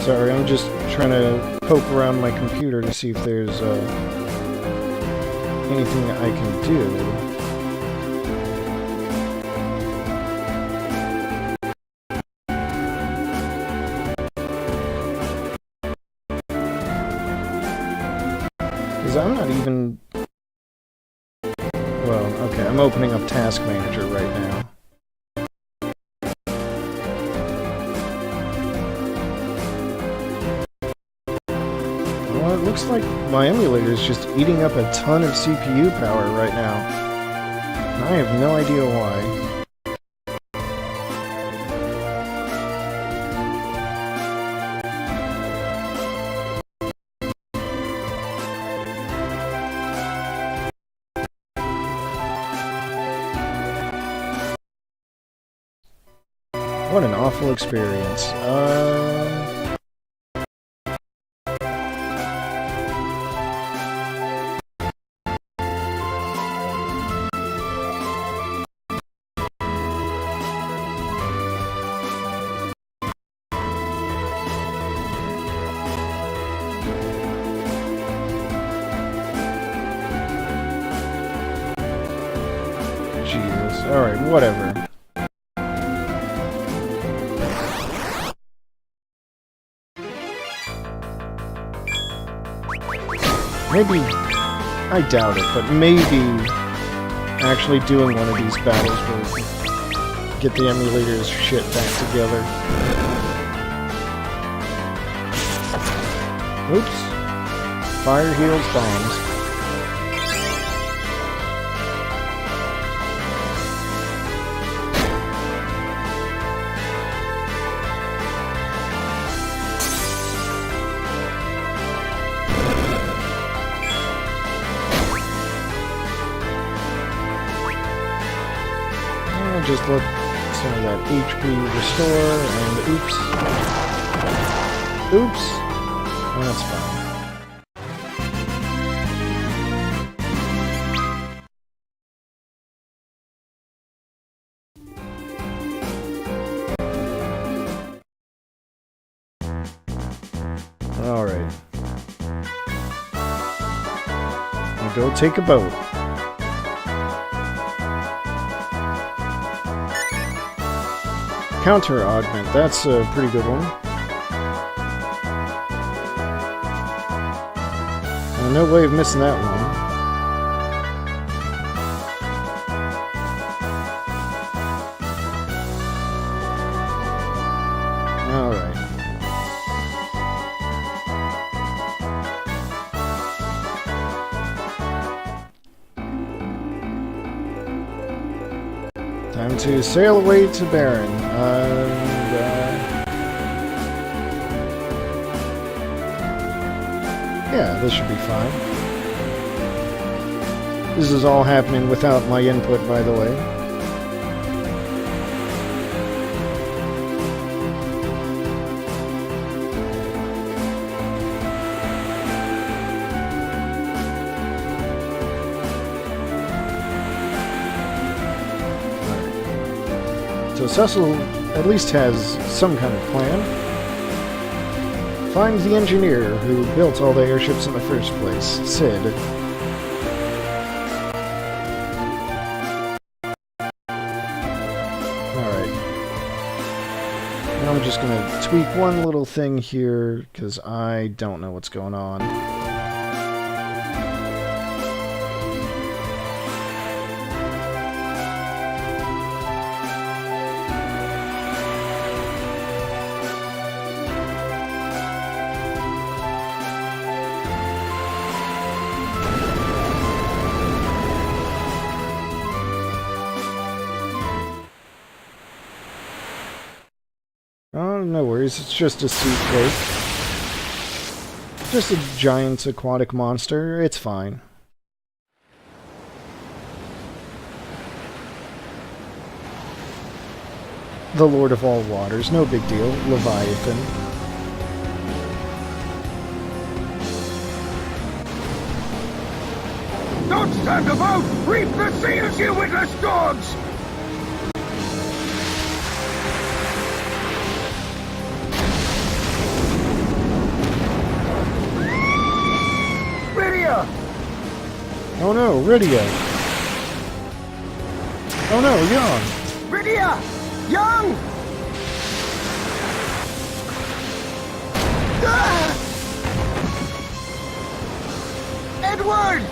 Sorry, I'm just trying to poke around my computer to see if there's anything I can do. Because I'm not even... Well, okay, I'm opening up Task Manager right now. Looks like my emulator is just eating up a ton of CPU power right now. And I have no idea why. What an awful experience. Jesus. Alright, whatever. Maybe, I doubt it, but maybe actually doing one of these battles will get the emulator's shit back together. Oops. Fire heals bombs. Just let some of that HP restore, and oops. Oops! That's fine. Alright. I'll go take a boat. Counter augment, that's a pretty good one. No way of missing that one. Alright. Time to sail away to Baron. Yeah, this should be fine. This is all happening without my input, by the way. So Cecil at least has some kind of plan. Find the engineer who built all the airships in the first place, Sid. Alright. Now I'm just gonna tweak one little thing here, because I don't know what's going on. Oh, no worries, it's just a sea quake. Just a giant aquatic monster, it's fine. The Lord of all waters, no big deal, Leviathan. Don't stand about! Reap the seals, you witless dogs! Oh no, Rydia! Oh no, Young! Rydia! Young! Ah! Edward!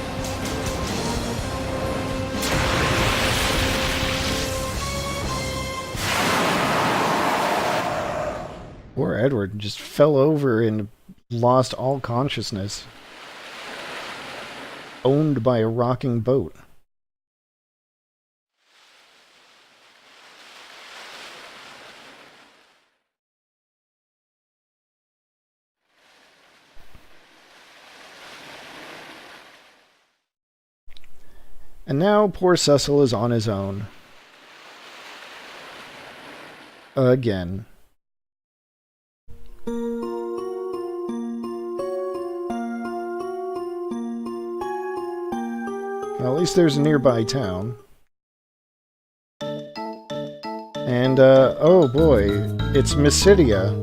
Poor Edward just fell over and lost all consciousness. owned by a rocking boat. And now poor Cecil is on his own. Again. Well, at least there's a nearby town. And, oh boy, it's Mysidia.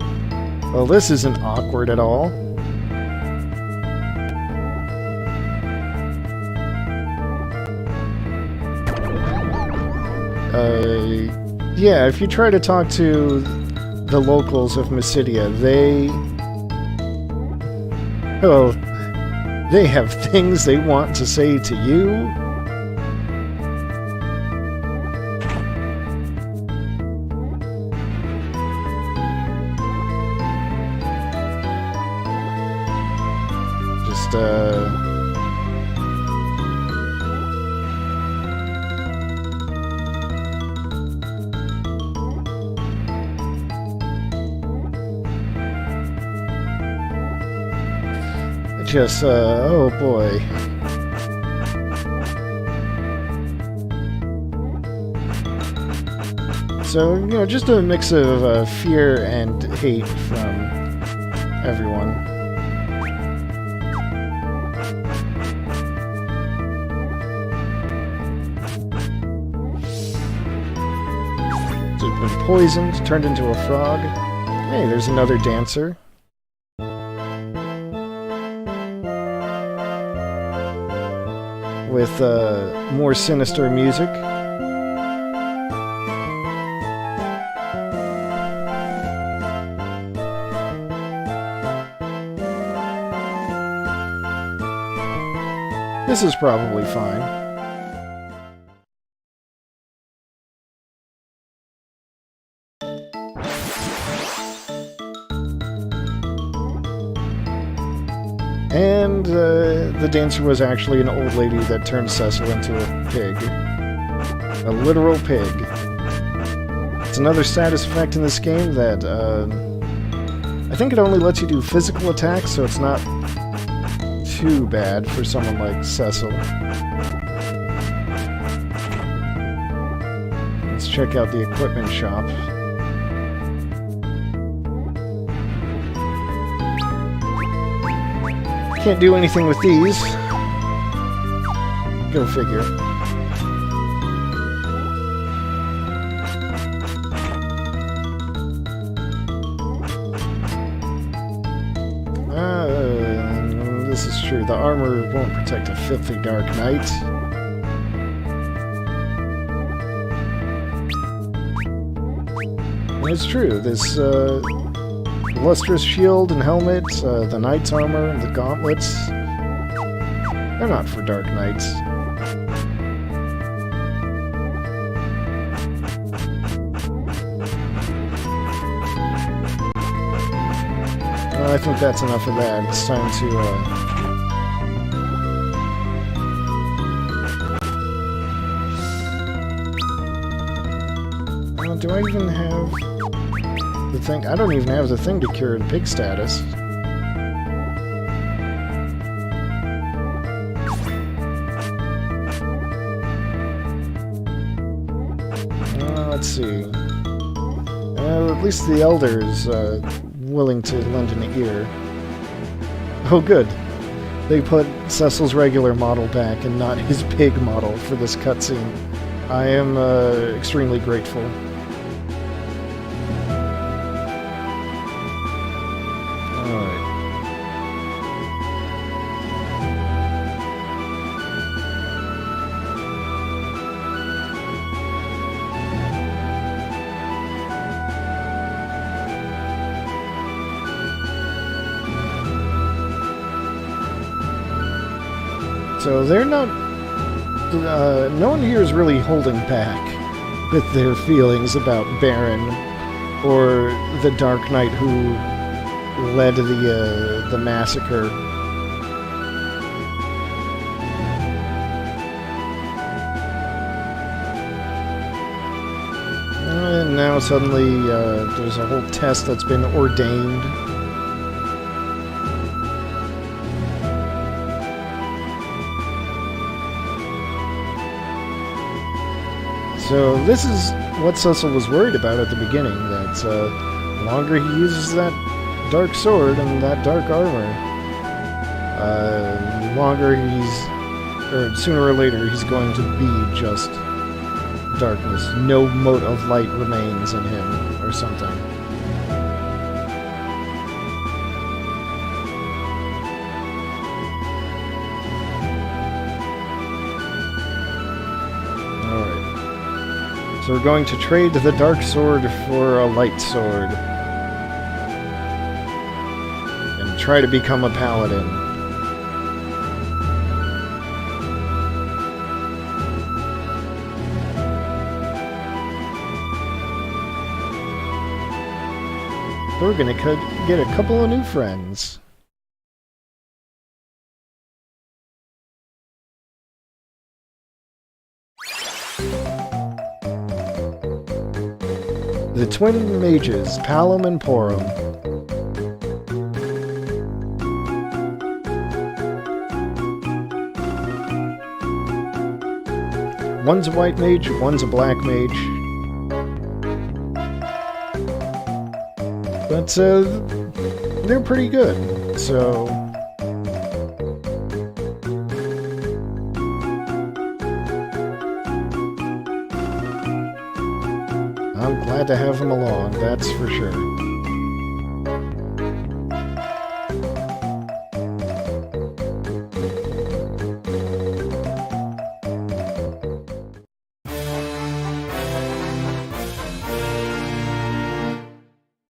Well, this isn't awkward at all. Yeah, if you try to talk to the locals of Mysidia, well, they have things they want to say to you. Oh boy. So, you know, just a mix of fear and hate from everyone. So it's been poisoned, turned into a frog. Hey, there's another dancer. With more sinister music. This is probably fine. And the dancer was actually an old lady that turned Cecil into a pig. A literal pig. It's another status effect in this game that, I think it only lets you do physical attacks, so it's not too bad for someone like Cecil. Let's check out the equipment shop. Can't do anything with these. Go figure. This is true. The armor won't protect a filthy dark knight. It's true. This lustrous shield and helmet, the knight's armor, and the gauntlets, they're not for dark knights. Well, I think that's enough of that. It's time to, do I even have the thing? I don't even have the thing to cure the pig status. Let's see. At least the elder is willing to lend an ear. Oh, good. They put Cecil's regular model back and not his pig model for this cutscene. I am extremely grateful. So they're not... no one here is really holding back with their feelings about Baron or the Dark Knight who led the massacre. And now suddenly there's a whole test that's been ordained. So this is what Cecil was worried about at the beginning, that the longer he uses that dark sword and that dark armor, sooner or later he's going to be just darkness. No mote of light remains in him, or something. So we're going to trade the dark sword for a light sword. And try to become a paladin. We're gonna get a couple of new friends. The twin mages, Palom and Porum. One's a white mage, one's a black mage. But, they're pretty good, so... I'm glad to have him along, that's for sure.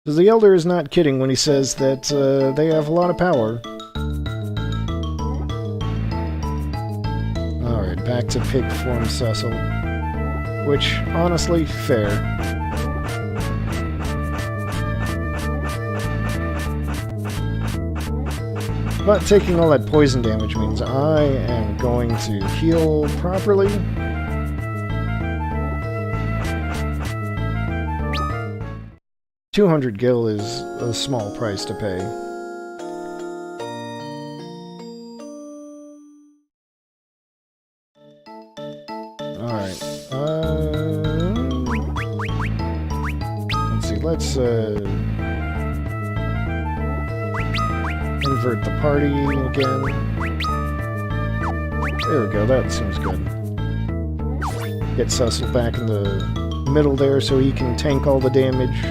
The Elder is not kidding when he says that they have a lot of power. Alright, back to pig form Cecil. Which, honestly, fair. But taking all that poison damage means I am going to heal properly. $200 gil is a small price to pay. Alright. Let's see, let's invert the party again. There we go, that seems good. Get Cecil back in the middle there so he can tank all the damage.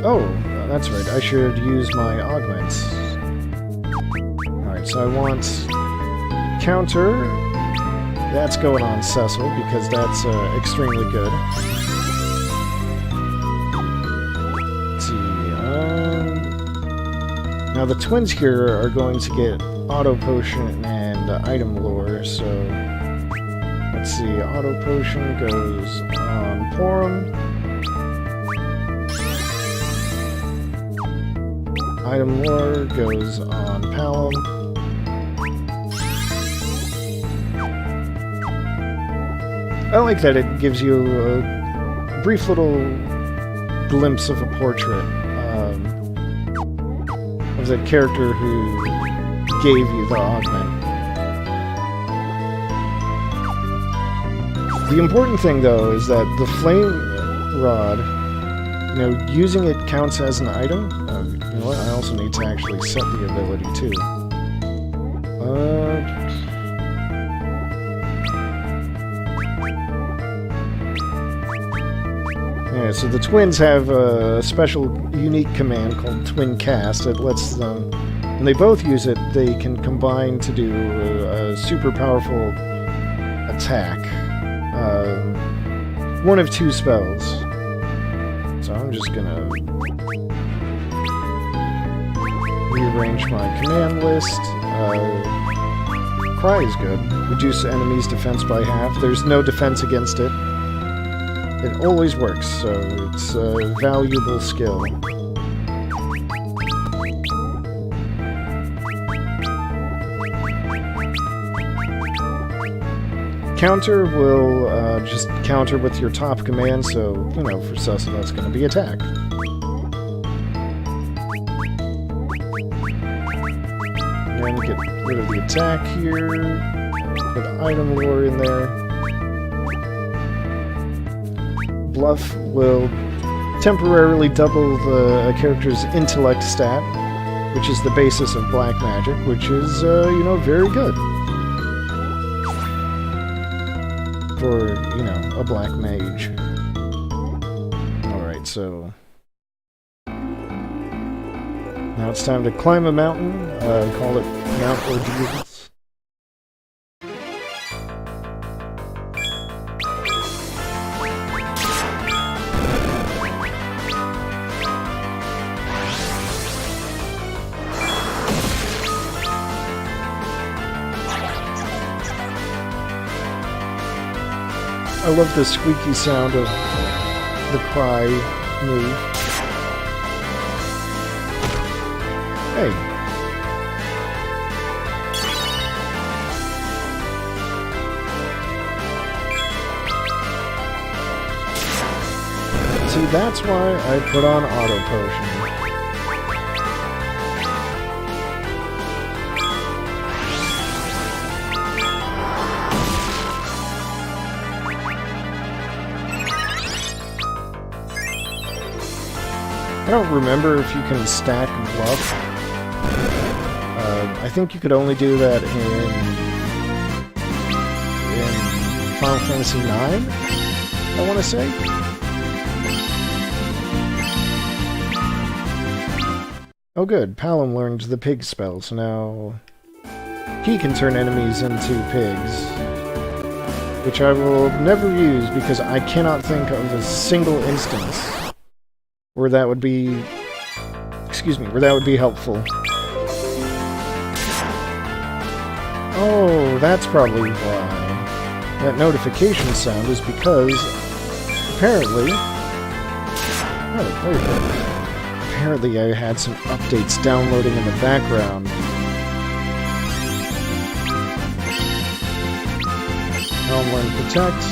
Oh, that's right, I should use my augments. Alright, so I want counter. That's going on Cecil, because that's extremely good. Let's see, now the twins here are going to get auto potion and item lore, so... Let's see, auto potion goes on Porum. Item lore goes on Palom. I like that it gives you a brief little glimpse of a portrait of the character who gave you the augment. The important thing, though, is that the flame rod, using it counts as an item. You know what? I also need to actually set the ability, too. Yeah, so the twins have a special, unique command called Twin Cast. It lets them, when they both use it, they can combine to do a super powerful attack. One of two spells. So I'm just gonna rearrange my command list. Cry is good. Reduce enemies' defense by half. There's no defense against it. It always works, so it's a valuable skill. counter will just counter with your top command, so, you know, for Cecil that's going to be attack. And get rid of the attack here. Put item lore in there. Bluff will temporarily double a character's intellect stat, which is the basis of black magic, which is, you know, very good. For, you know, a black mage. Alright, so... now it's time to climb a mountain, call it Mount Ordeals. I love the squeaky sound of the cry move. Hey. See, that's why I put on auto potion. I don't remember if you can stack bluff. I think you could only do that in Final Fantasy IX, I want to say. Oh good, Palom learned the pig spell, so now he can turn enemies into pigs. Which I will never use because I cannot think of a single instance where that would be... excuse me, where that would be helpful. Oh, that's probably why. That notification sound is because... apparently... oh, there you go. Apparently I had some updates downloading in the background. Palom learned Protect.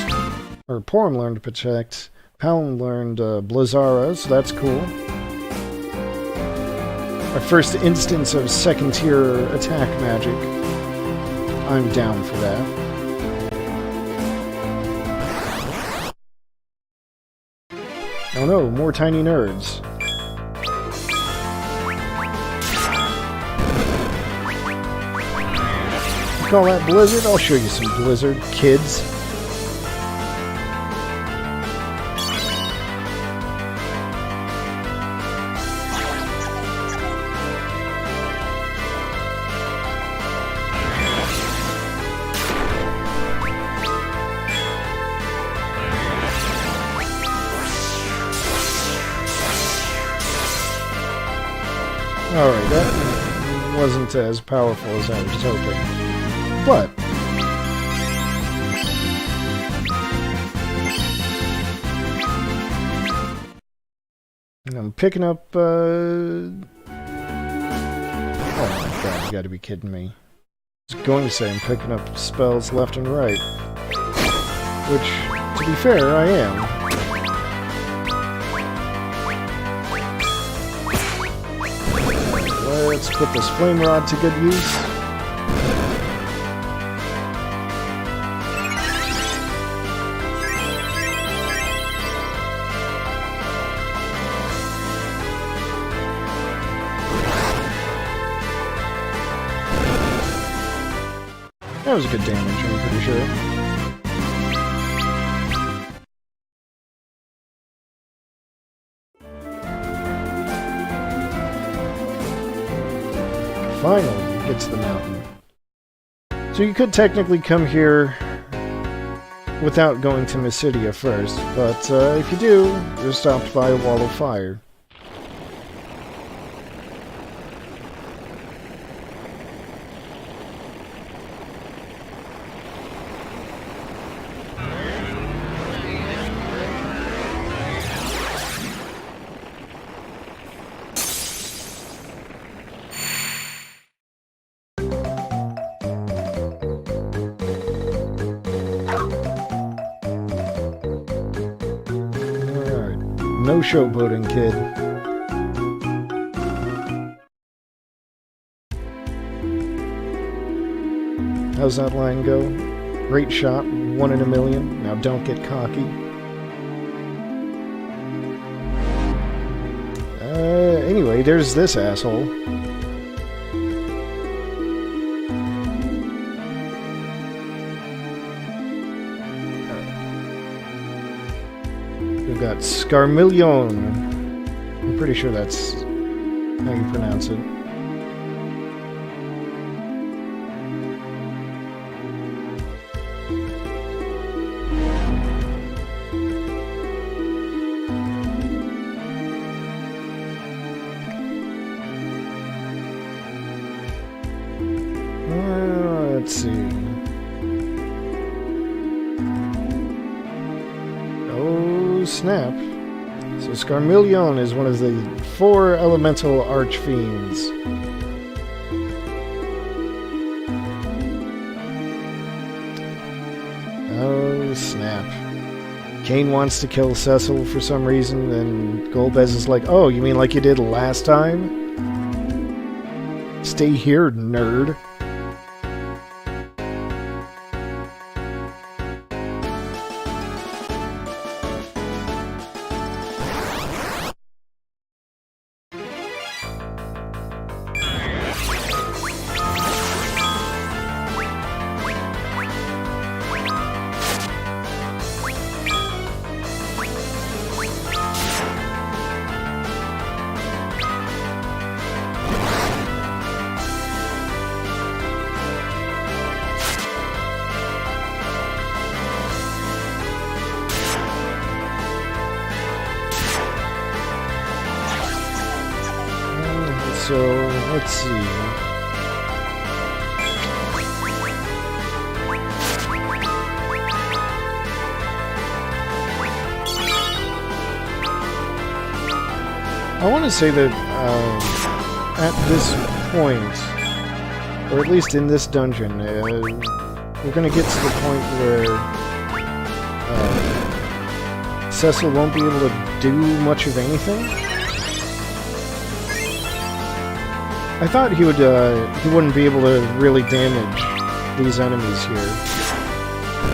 Or Porum learned Protect. Palom learned Blizzara, so that's cool. Our first instance of second-tier attack magic. I'm down for that. Oh no, more tiny nerds. You call that Blizzard? I'll show you some Blizzard, kids. Alright, that wasn't as powerful as I was hoping. But... I'm picking up, oh my god, you gotta be kidding me. I was going to say I'm picking up spells left and right. Which, to be fair, I am. Let's put this flame rod to good use. That was good damage, I'm pretty sure. Finally, we get to the mountain. So you could technically come here without going to Mysidia first, but if you do, you're stopped by a wall of fire. No showboating, kid. How's that line go? Great shot, 1 in a million. Now don't get cocky. Anyway, there's this asshole. We've got Scarmillion. I'm pretty sure that's how you pronounce it. Let's see. Oh, snap. So Scarmillion is one of the 4 elemental archfiends. Oh, snap. Kane wants to kill Cecil for some reason, and Golbez is like, oh, you mean like you did last time? Stay here, nerd. So, let's see. I want to say that at this point, or at least in this dungeon, we're going to get to the point where Cecil won't be able to do much of anything. I thought he wouldn't be able to really damage these enemies here,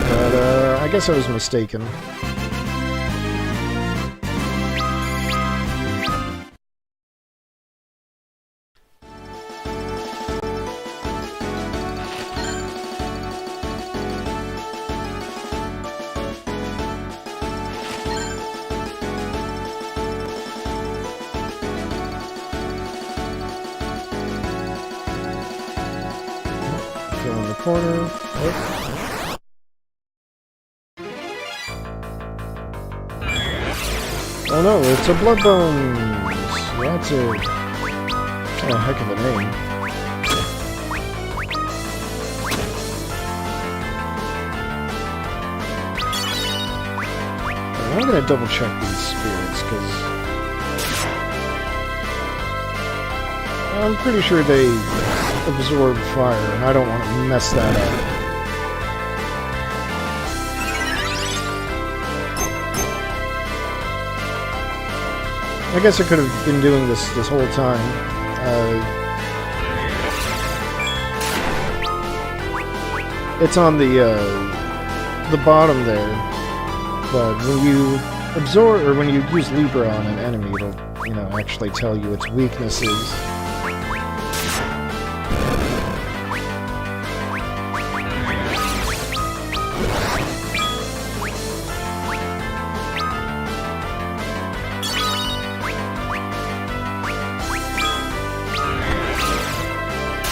but I guess I was mistaken. In the corner. Oh. Oh no, it's a Bloodbones! That's a heck of a name. I'm gonna double check these spirits, because I'm pretty sure they absorb fire, and I don't want to mess that up. I guess I could have been doing this whole time. It's on the bottom there, but when you absorb, or when you use Libra on an enemy, it'll, actually tell you its weaknesses.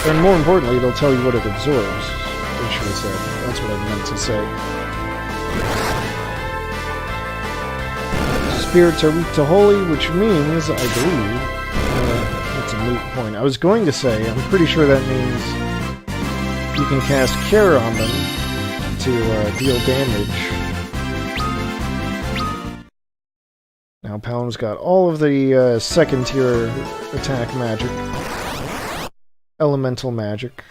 And more importantly, it'll tell you what it absorbs, I should have said. That's what I meant to say. Spirits are weak to holy, which means, I believe, it's a moot point. I was going to say, I'm pretty sure that means you can cast Cure on them to deal damage. Now Palam's got all of the second tier attack magic. Elemental magic.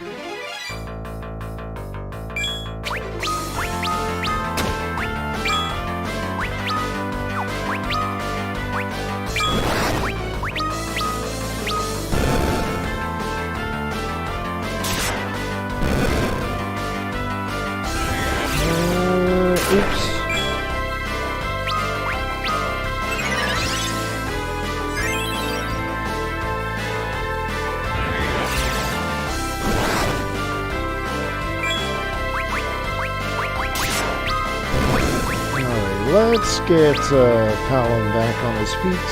Oops. Alright, let's get Palom back on his feet.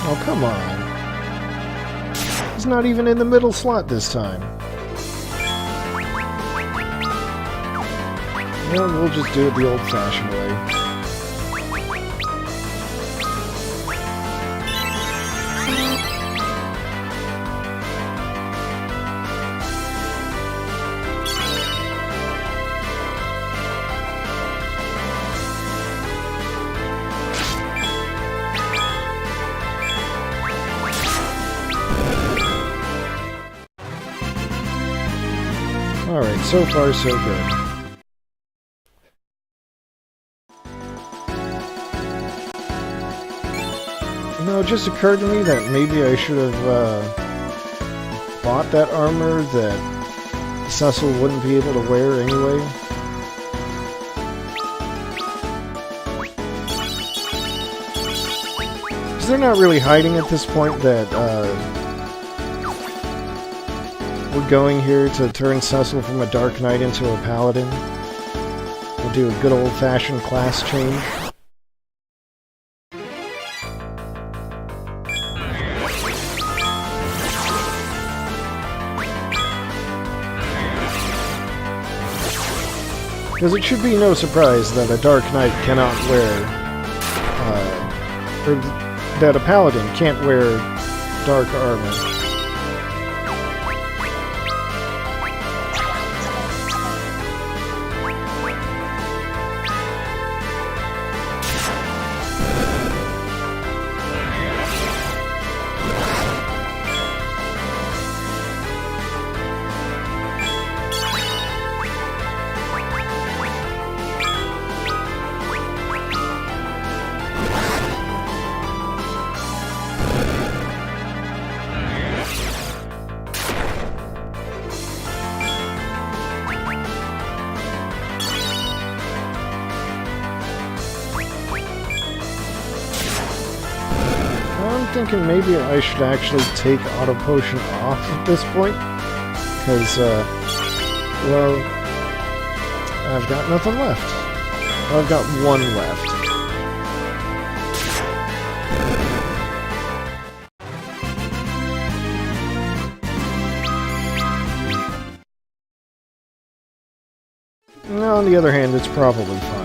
Oh, come on. He's not even in the middle slot this time. Well, we'll just do it the old-fashioned way. Alright, so far so good. You know, it just occurred to me that maybe I should have bought that armor that Cecil wouldn't be able to wear anyway. Because they're not really hiding at this point that we're going here to turn Cecil from a Dark Knight into a Paladin. We'll do a good old-fashioned class change. Because it should be no surprise that a Dark Knight cannot wear, or that a Paladin can't wear dark armor. I'm thinking maybe I should actually take Auto Potion off at this point. Because, well, I've got nothing left. Well, I've got one left. No, on the other hand, it's probably fine.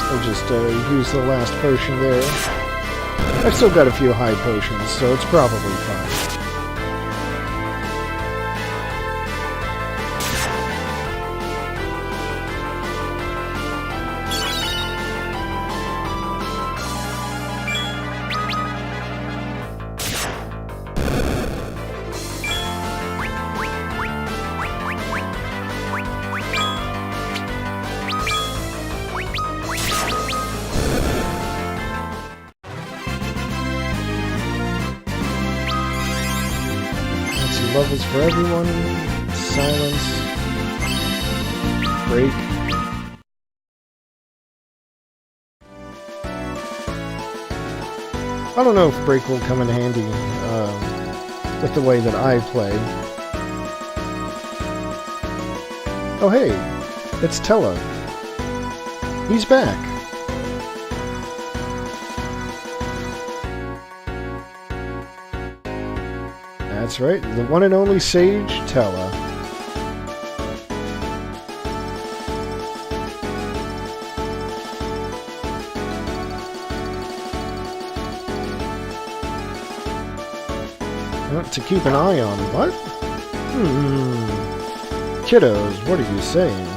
I'll just use the last potion there. I've still got a few high potions, so it's probably fine. Levels for everyone. Silence. Break. I don't know if break will come in handy with the way that I play. Oh hey, it's Tella. He's back. That's right, the one and only Sage Tella. To keep an eye on what? Kiddos, what are you saying?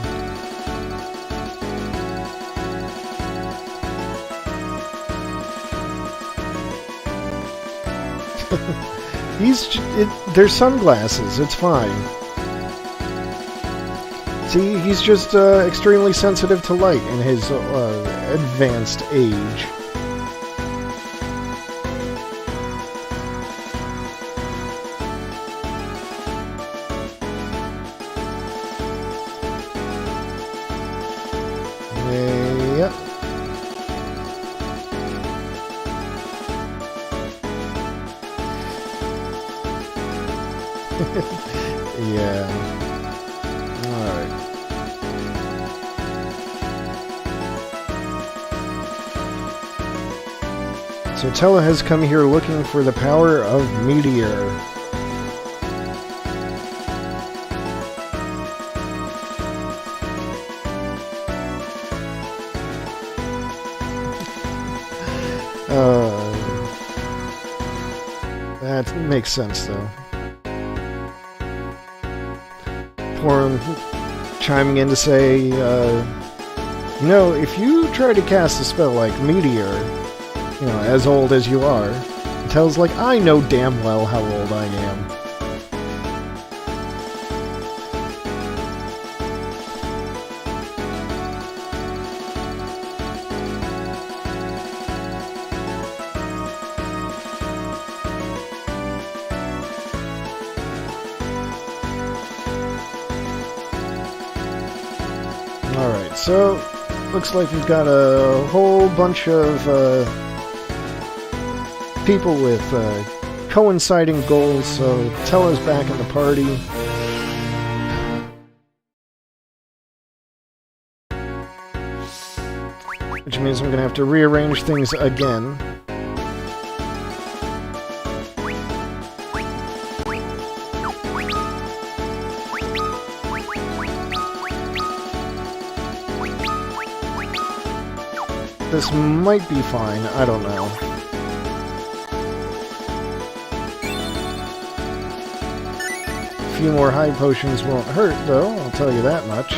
They're sunglasses, it's fine. See, he's just extremely sensitive to light in his advanced age. Yep. Yeah. Alright. So Tella has come here looking for the power of Meteor. That makes sense, though. Poor chiming in to say, you know, if you try to cast a spell like Meteor, you know, as old as you are, Tella's like, I know damn well how old I am. Alright, so looks like we've got a whole bunch of people with coinciding goals, so Tella's back in the party. Which means I'm going to have to rearrange things again. This might be fine, I don't know. A few more high potions won't hurt, though, I'll tell you that much.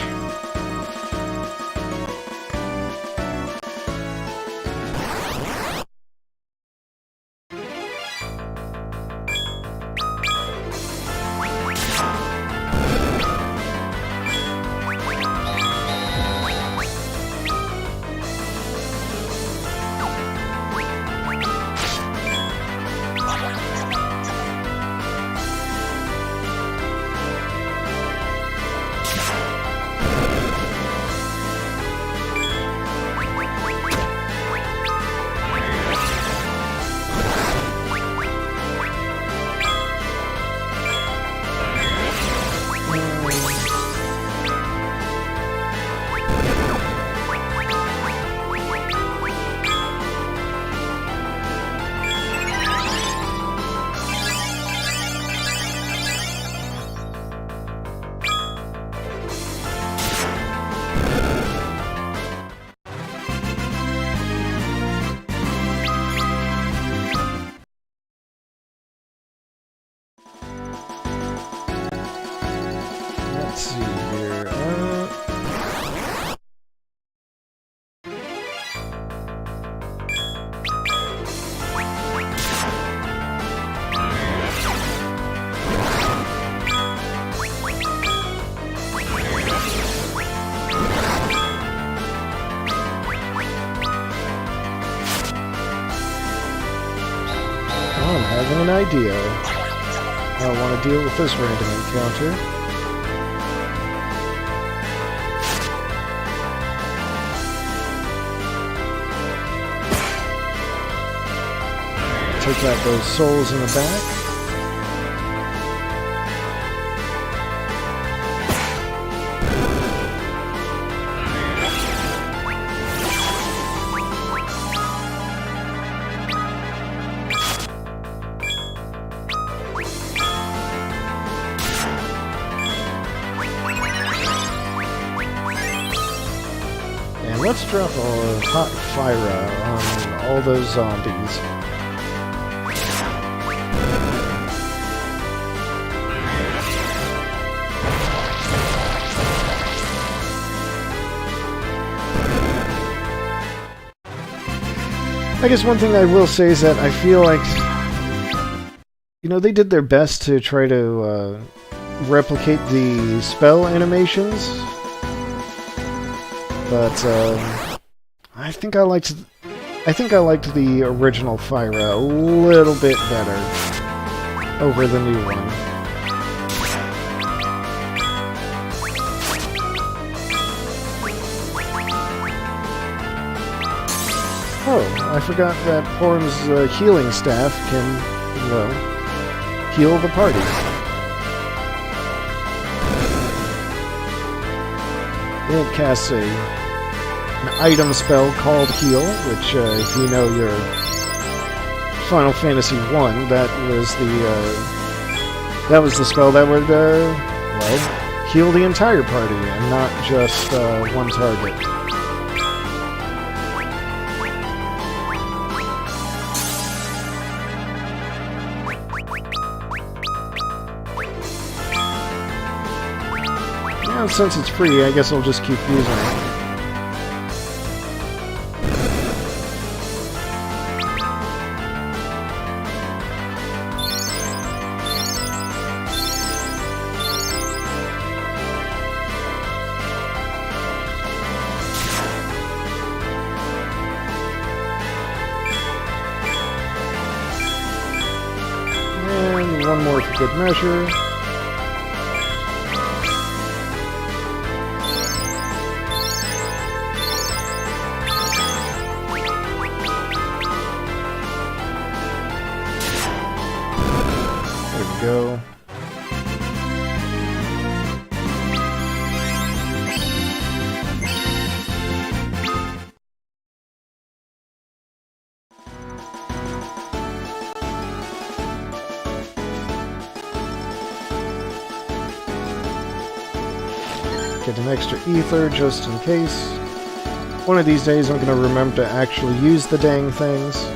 Let's see here. I'm having an idea. I don't want to deal with this random encounter. Take out those souls in the back. And let's drop a hot fire on all those zombies. I guess one thing I will say is that I feel like, you know, they did their best to try to replicate the spell animations, but I think I liked the original Fyra a little bit better over the new one. Oh, I forgot that Form's healing staff can, well, heal the party. It casts an item spell called Heal, which, if you know your Final Fantasy I, that was the spell that would, well, heal the entire party and not just one target. And since it's free, I guess I'll just keep using it. And one more for good measure. Go. Get an extra ether just in case. One of these days I'm going to remember to actually use the dang things.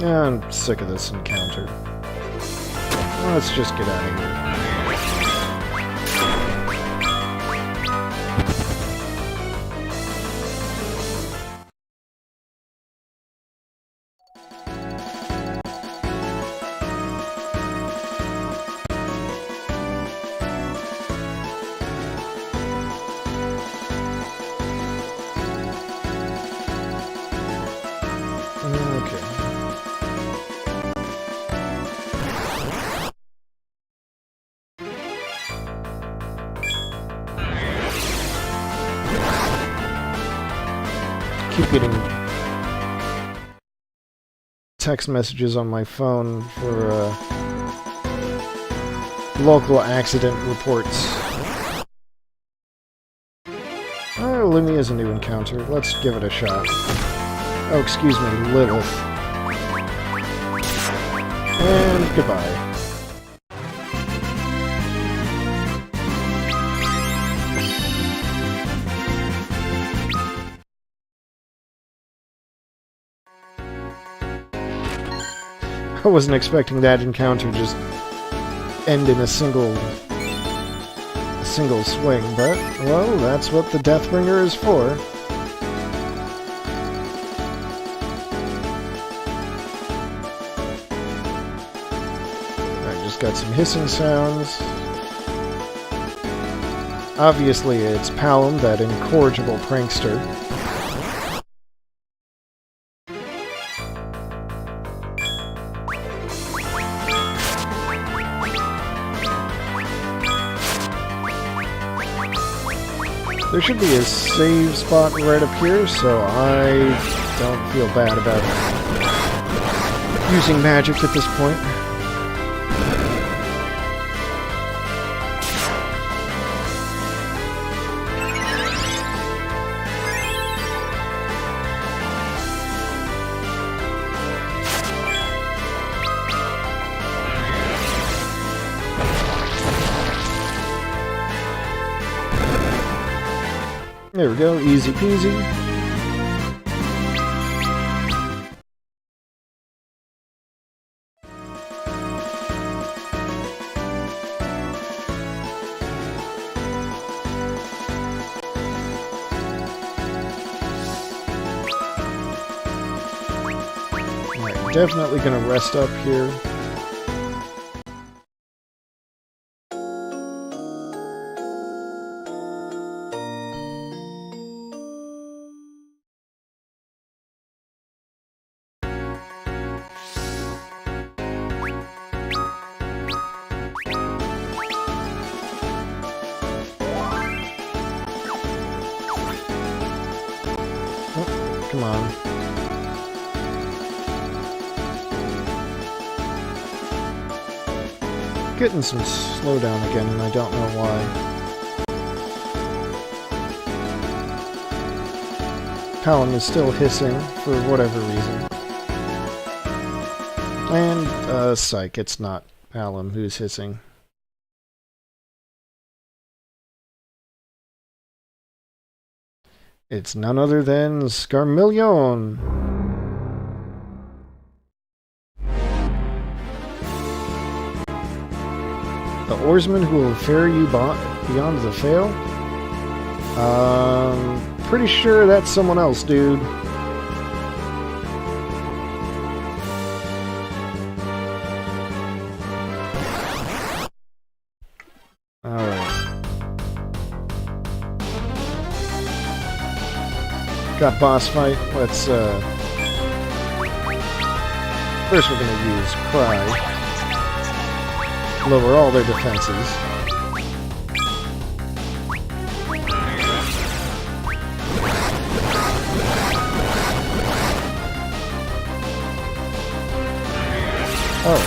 Yeah, I'm sick of this encounter. Let's just get out of here. Okay. Keep getting text messages on my phone for local accident reports. Oh, Lumi is a new encounter. Let's give it a shot. Oh, excuse me, Lilith. And goodbye. I wasn't expecting that encounter to just end in a single swing, but, well, that's what the Deathbringer is for. I just got some hissing sounds. Obviously, it's Palom, that incorrigible prankster. There should be a save spot right up here, so I don't feel bad about using magic at this point. There we go, easy peasy. definitely gonna rest up here. Oh, come on. Getting some slowdown again, and I don't know why. Palom is still hissing for whatever reason. And, psych, it's not Palom who's hissing. It's none other than Scarmillion. The oarsman who will ferry you beyond the Fail? Pretty sure that's someone else, dude. Alright. Got boss fight. Let's, first we're gonna use Cry. Lower all their defenses. Oh.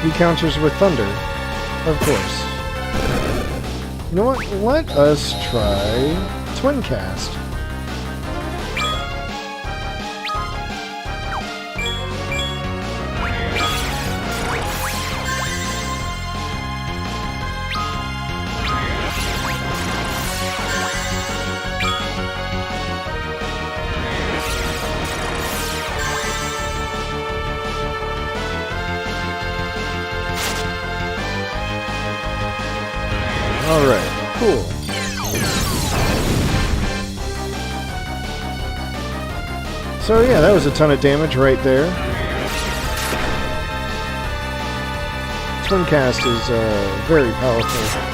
He counters with Thunder. Of course. You know what? Let us try Twin Cast. Alright, cool. So yeah, that was a ton of damage right there. Twin Cast is very powerful.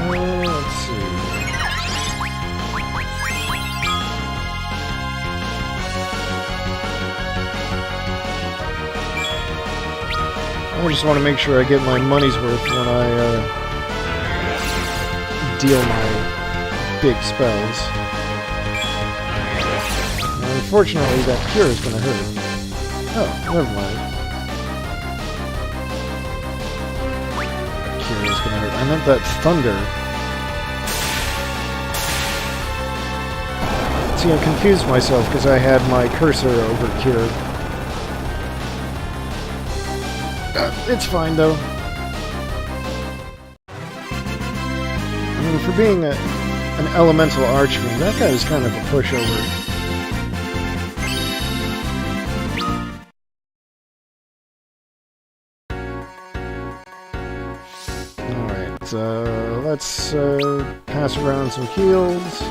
Let's see. I just want to make sure I get my money's worth when I deal my big spells. And unfortunately, that cure is going to hurt. Oh, never mind. That cure is going to hurt. I meant that thunder. See, I confused myself because I had my cursor over cure. It's fine, though. I mean, for being an elemental archfiend, that guy was kind of a pushover. Alright, let's pass around some heals.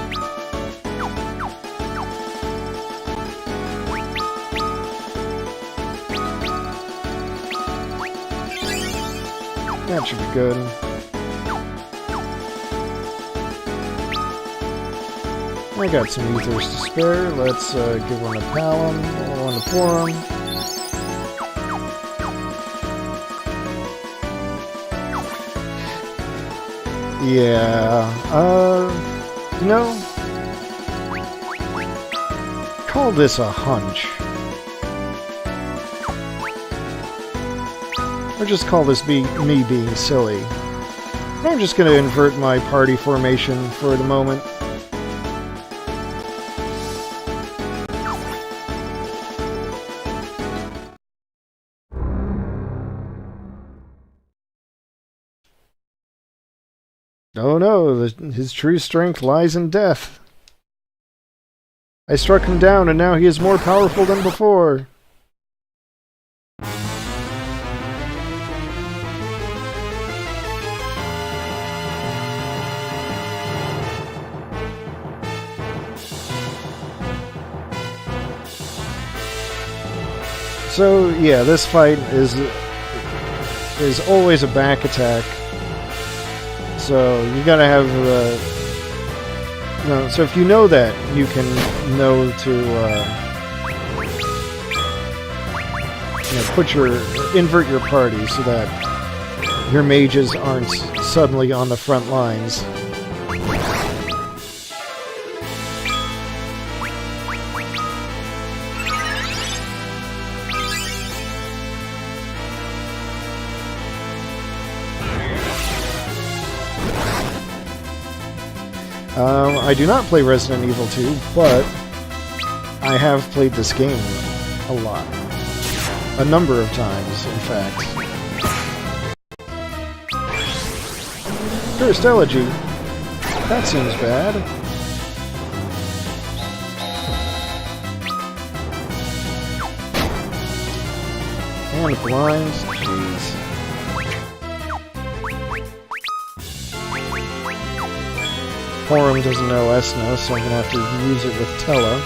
That should be good. I got some ethers to spare. Let's give one to Palom, one to Porum. Yeah, you know, call this a hunch. Or just call this me being silly. I'm just going to invert my party formation for the moment. Oh no, his true strength lies in death. I struck him down and now he is more powerful than before. So yeah, this fight is always a back attack. So you gotta have so if you know that, you can know to invert your party so that your mages aren't suddenly on the front lines. I do not play Resident Evil 2, but I have played this game a lot. A number of times, in fact. Cursed Elegy. That seems bad. And blinds. Jeez. Forum doesn't know Esna, so I'm gonna have to use it with Tella.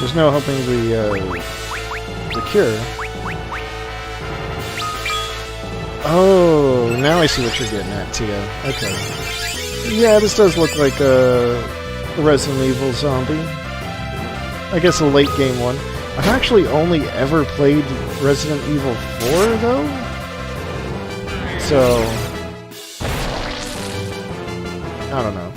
There's no helping the cure. Oh, now I see what you're getting at, Tia. Okay. Yeah, this does look like a Resident Evil zombie. I guess a late game one. I've actually only ever played Resident Evil 4, though. So I don't know.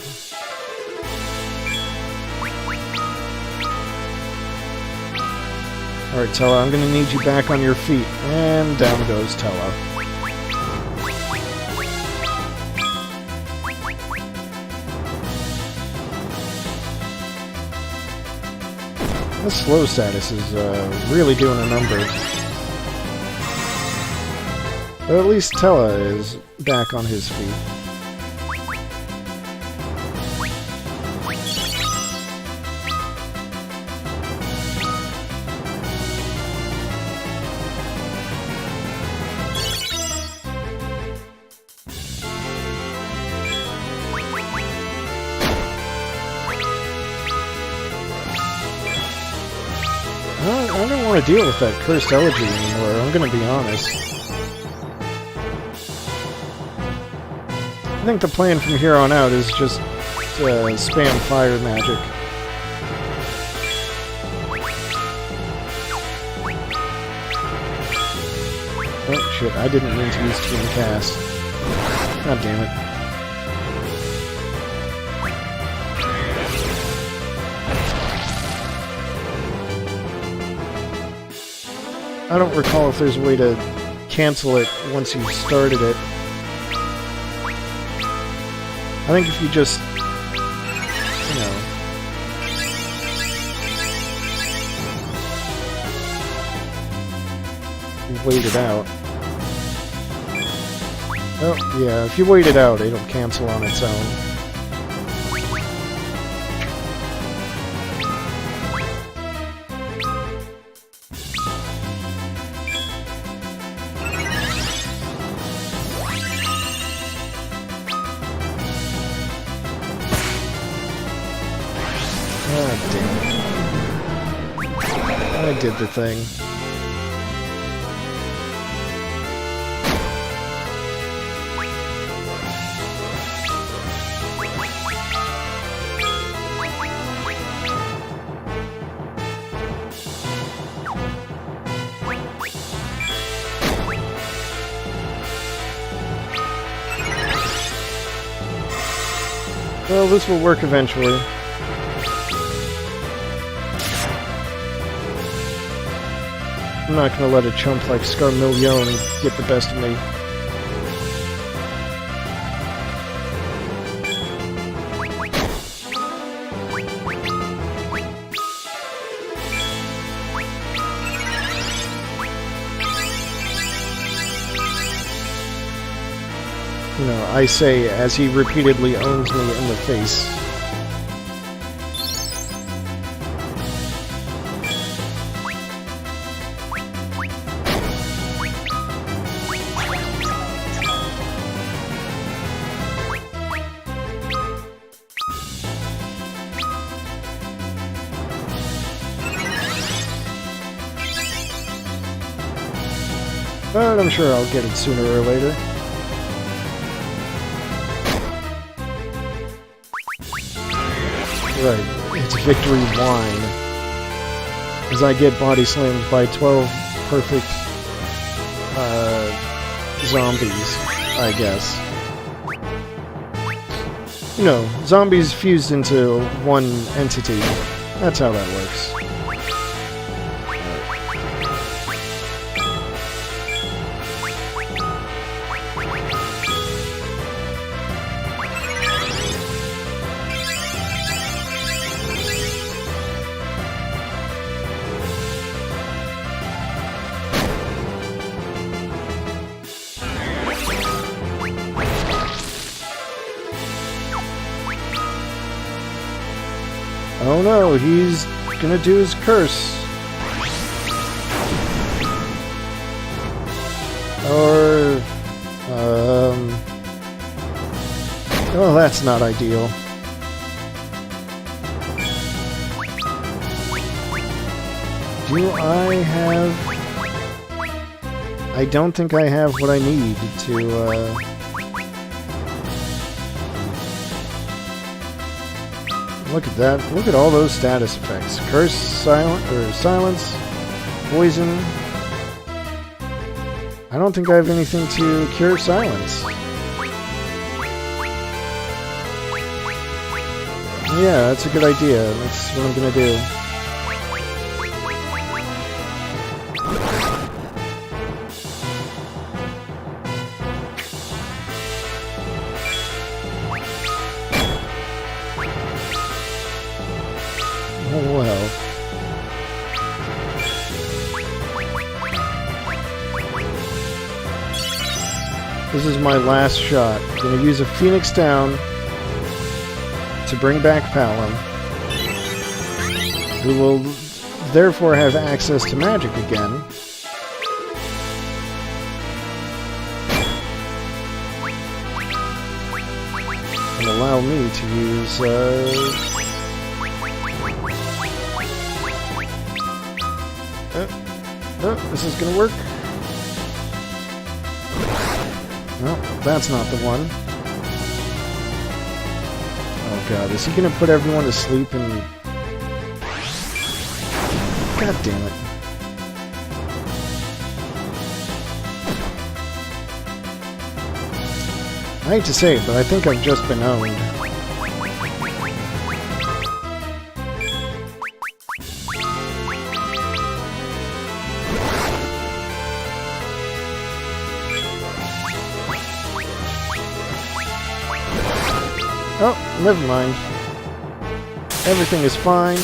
Alright, Tella, I'm gonna need you back on your feet. And down goes Tella. This slow status is really doing a number. But at least Tella is back on his feet. I don't want to deal with that Cursed Elegy anymore, I'm gonna be honest. I think the plan from here on out is just spam fire magic. Oh shit, I didn't mean to use Twin Cast. God damn it. I don't recall if there's a way to cancel it once you've started it. I think if you just, wait it out. Oh, yeah, if you wait it out, it'll cancel on its own. God damn it. I did the thing. Well, this will work eventually. I'm not gonna let a chump like Scarmillion get the best of me. I say as he repeatedly owns me in the face. But I'm sure I'll get it sooner or later. Right, it's victory wine. As I get body slammed by 12 perfect zombies, I guess. You know, zombies fused into one entity. That's how that works. Oh no, he's gonna do his curse. Or, oh, that's not ideal. Do I have... I don't think I have what I need to, Look at that. Look at all those status effects. Curse, silence, poison. I don't think I have anything to cure silence. Yeah, that's a good idea. That's what I'm gonna do. Oh well. This is my last shot. I'm gonna use a Phoenix Down to bring back Palom, who will therefore have access to magic again. And allow me to use, oh, this is gonna work. No, that's not the one. Oh god, is he gonna put everyone to sleep and... God damn it. I hate to say it, but I think I've just been owned. Oh, never mind. Everything is fine.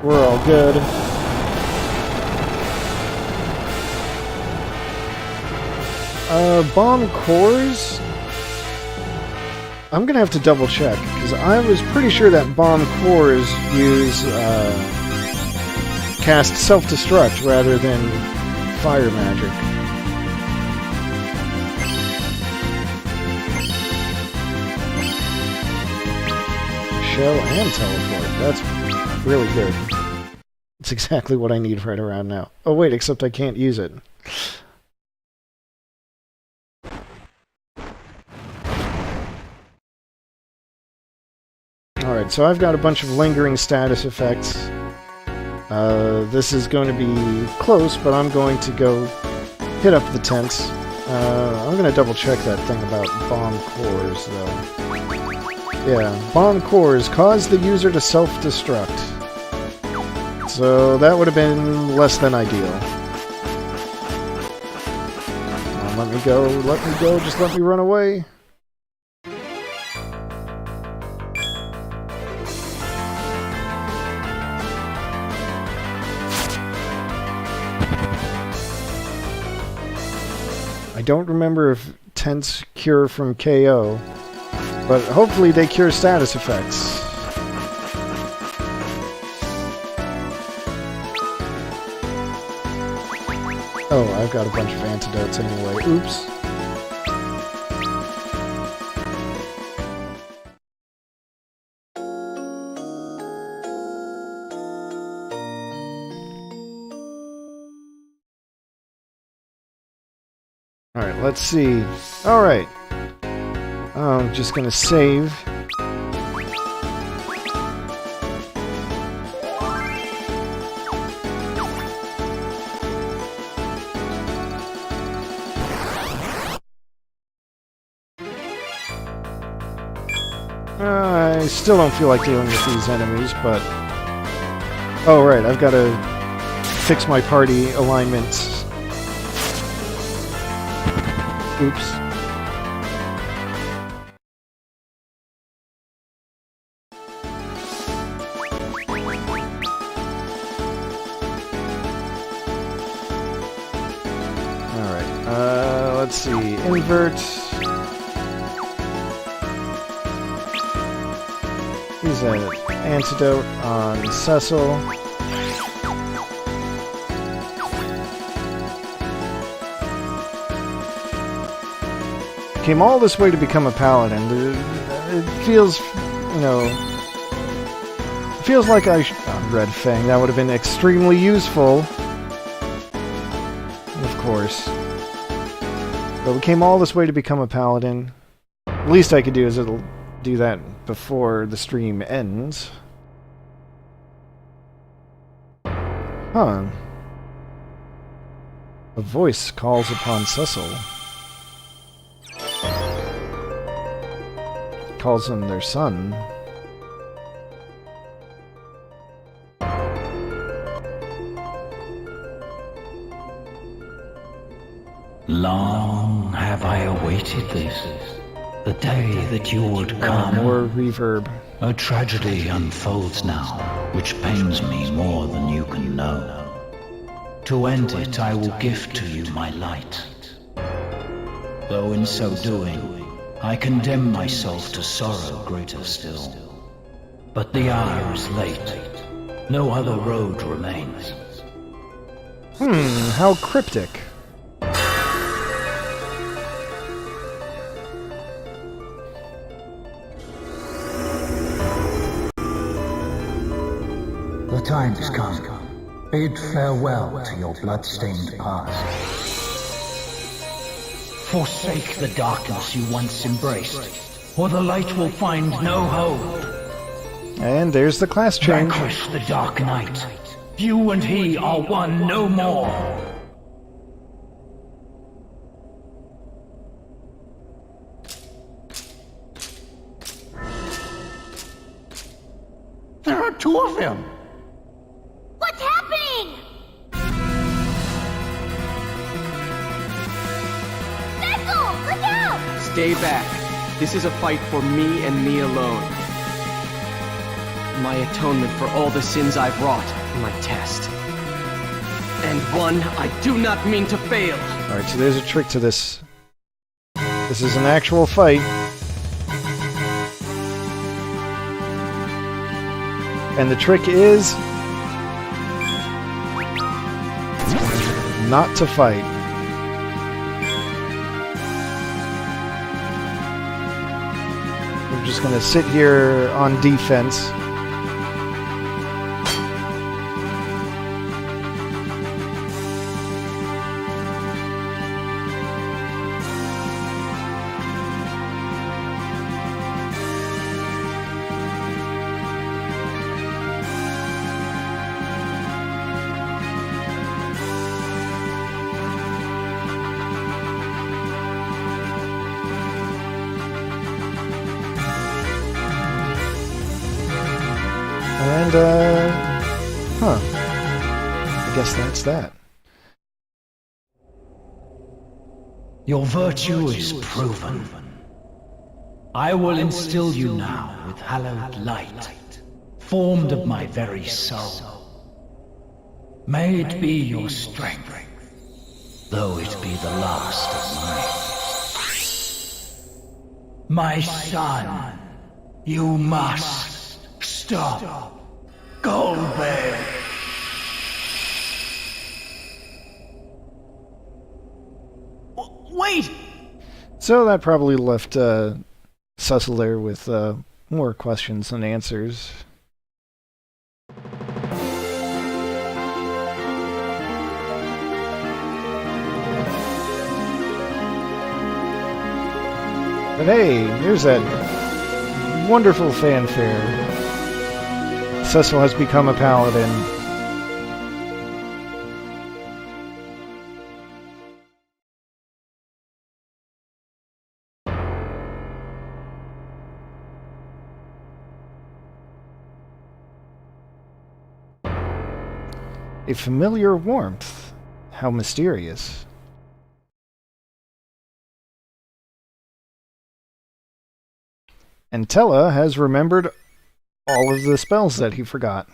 We're all good. Bomb cores? I'm gonna have to double check, because I was pretty sure that bomb cores use, cast self-destruct rather than fire magic. Shell and teleport. That's really good. It's exactly what I need right around now. Oh wait, except I can't use it. Alright, so I've got a bunch of lingering status effects. This is going to be close, but I'm going to go hit up the tents. I'm going to double check that thing about bomb cores, though. Yeah, bomb cores cause the user to self-destruct. So that would have been less than ideal. Come on, let me go, just let me run away. I don't remember if tents cure from KO. But hopefully they cure status effects. Oh, I've got a bunch of antidotes anyway. Oops. Alright, let's see. Alright. I'm just gonna save. I still don't feel like dealing with these enemies, but... Oh, right, I've got to fix my party alignments. Oops. Alright, let's see. Invert. Use an antidote on Cecil. Came all this way to become a paladin. It feels, you know... It feels like I should... Oh, Red Fang, that would have been extremely useful. Of course. But we came all this way to become a paladin. The least I could do is it'll do that before the stream ends. Huh. A voice calls upon Cecil. Calls them their son. Long have I awaited this, the day that you would come. More reverb. A tragedy unfolds now, which pains me more than you can know. To end it, I will gift to you my light. Though in so doing, I condemn myself to sorrow greater still. But the hour is late. No other road remains. How cryptic. The time has come. Bid farewell to your blood-stained past. Forsake the darkness you once embraced, or the light will find no hold. And there's the class change. Vanquish the dark night. You and he are one no more. There are two of them. What's happening? Cecil, look out! Stay back. This is a fight for me and me alone. My atonement for all the sins I've wrought. My test. And one I do not mean to fail. Alright, so there's a trick to this. This is an actual fight. And the trick is... not to fight. We're just gonna sit here on defense. And, I guess that's that. Your virtue is proven. I will instill you now with hallowed light, formed of my very soul. May it be your strength, though it be the last of mine. My son, you must stop Goldberg. Wait! So that probably left Cecil there with more questions than answers. But hey, there's that wonderful fanfare. Cecil has become a paladin. A familiar warmth. How mysterious. And Tella has remembered all of the spells that he forgot.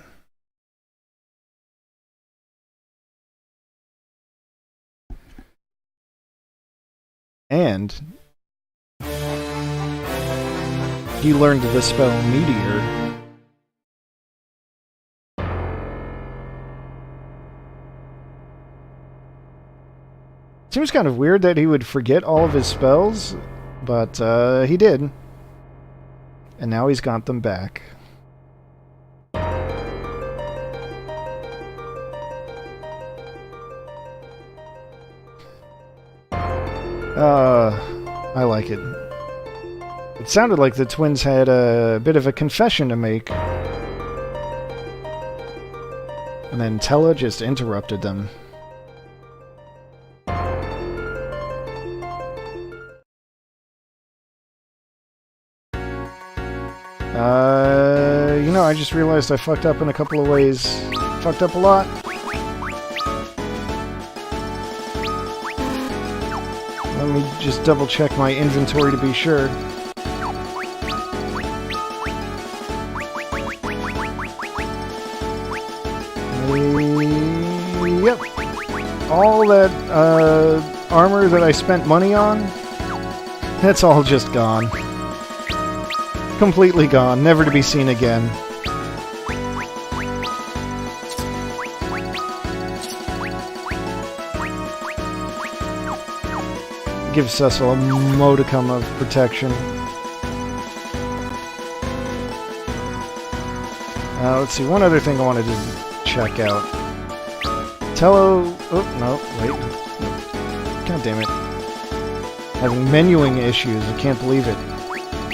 And he learned the spell Meteor. Seems kind of weird that he would forget all of his spells, but he did. And now he's got them back. I like it. It sounded like the twins had a bit of a confession to make. And then Tella just interrupted them. You know, I just realized I fucked up in a couple of ways. Fucked up a lot. Let me just double check my inventory to be sure. Yep. All that armor that I spent money on, that's all just gone. Completely gone, never to be seen again. Give Cecil a modicum of protection. Let's see, one other thing I wanted to check out. Tello... Oh, no, wait. God damn it. Having menuing issues, I can't believe it.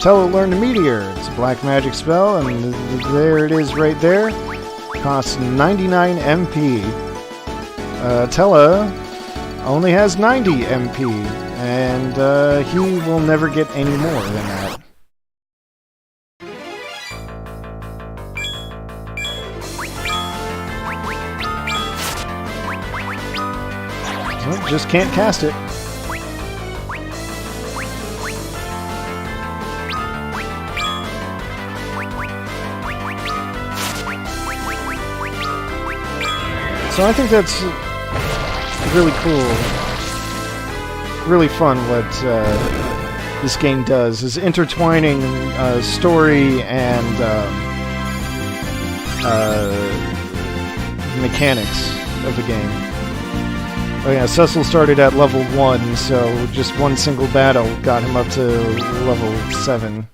Tello learned a Meteor. It's a black magic spell, and there it is right there. Costs 99 MP. Tella only has 90 MP, and he will never get any more than that. Well, just can't cast it. So I think that's really cool, really fun what this game does, is intertwining story and mechanics of the game. Oh yeah, Cecil started at level 1, so just one single battle got him up to level 7.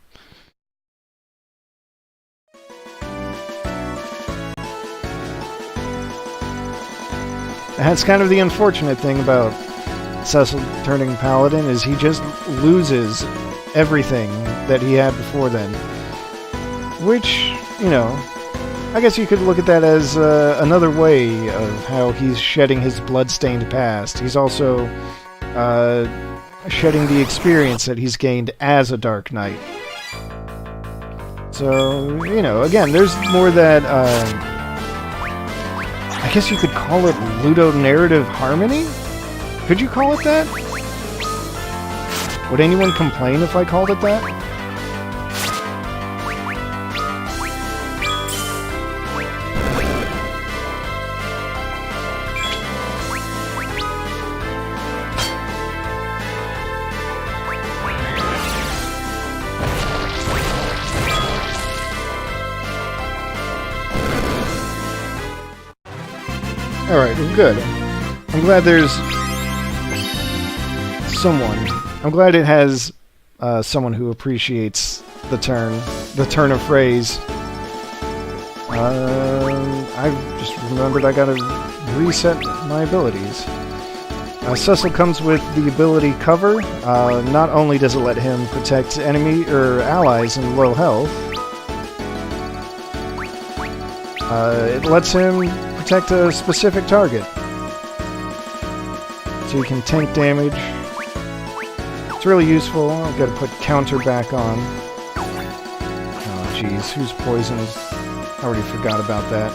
That's kind of the unfortunate thing about Cecil turning Paladin, is he just loses everything that he had before then. Which, you know, I guess you could look at that as another way of how he's shedding his blood-stained past. He's also shedding the experience that he's gained as a Dark Knight. So, you know, again, there's more that... I guess you could call it ludonarrative harmony? Could you call it that? Would anyone complain if I called it that? Alright, good. I'm glad there's someone. I'm glad it has someone who appreciates the turn of phrase. I've just remembered I gotta reset my abilities. Cecil comes with the ability Cover. Not only does it let him protect enemy or allies in low health, it lets him protect a specific target. So he can tank damage. It's really useful. I've got to put Counter back on. Oh jeez, who's poisoned? I already forgot about that.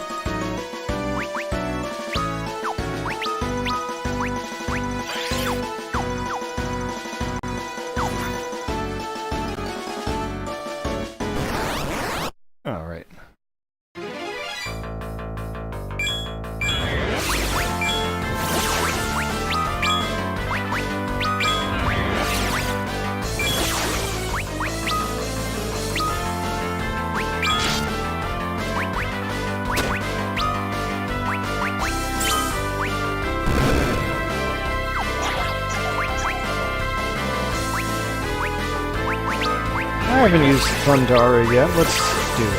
Alright. I haven't used Thundara yet. Let's do it.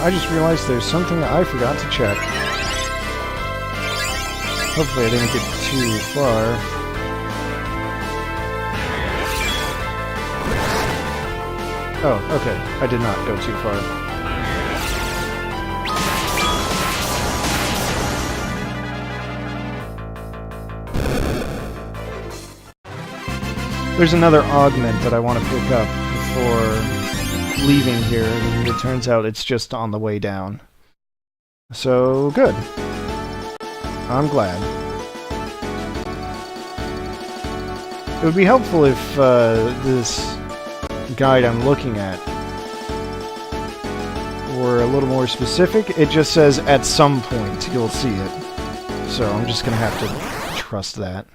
I just realized there's something that I forgot to check. Hopefully I didn't get too far. Oh, okay. I did not go too far. There's another augment that I want to pick up before leaving here, and it turns out it's just on the way down. So, good. I'm glad. It would be helpful if this guide I'm looking at were a little more specific. It just says, at some point, you'll see it. So I'm just gonna have to trust that.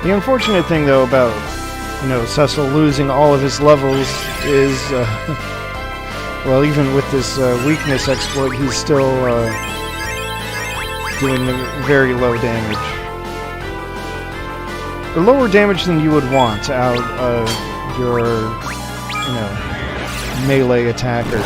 The unfortunate thing, though, about, Cecil losing all of his levels is, well, even with this weakness exploit, he's still doing very low damage. Or lower damage than you would want out of your, melee attacker.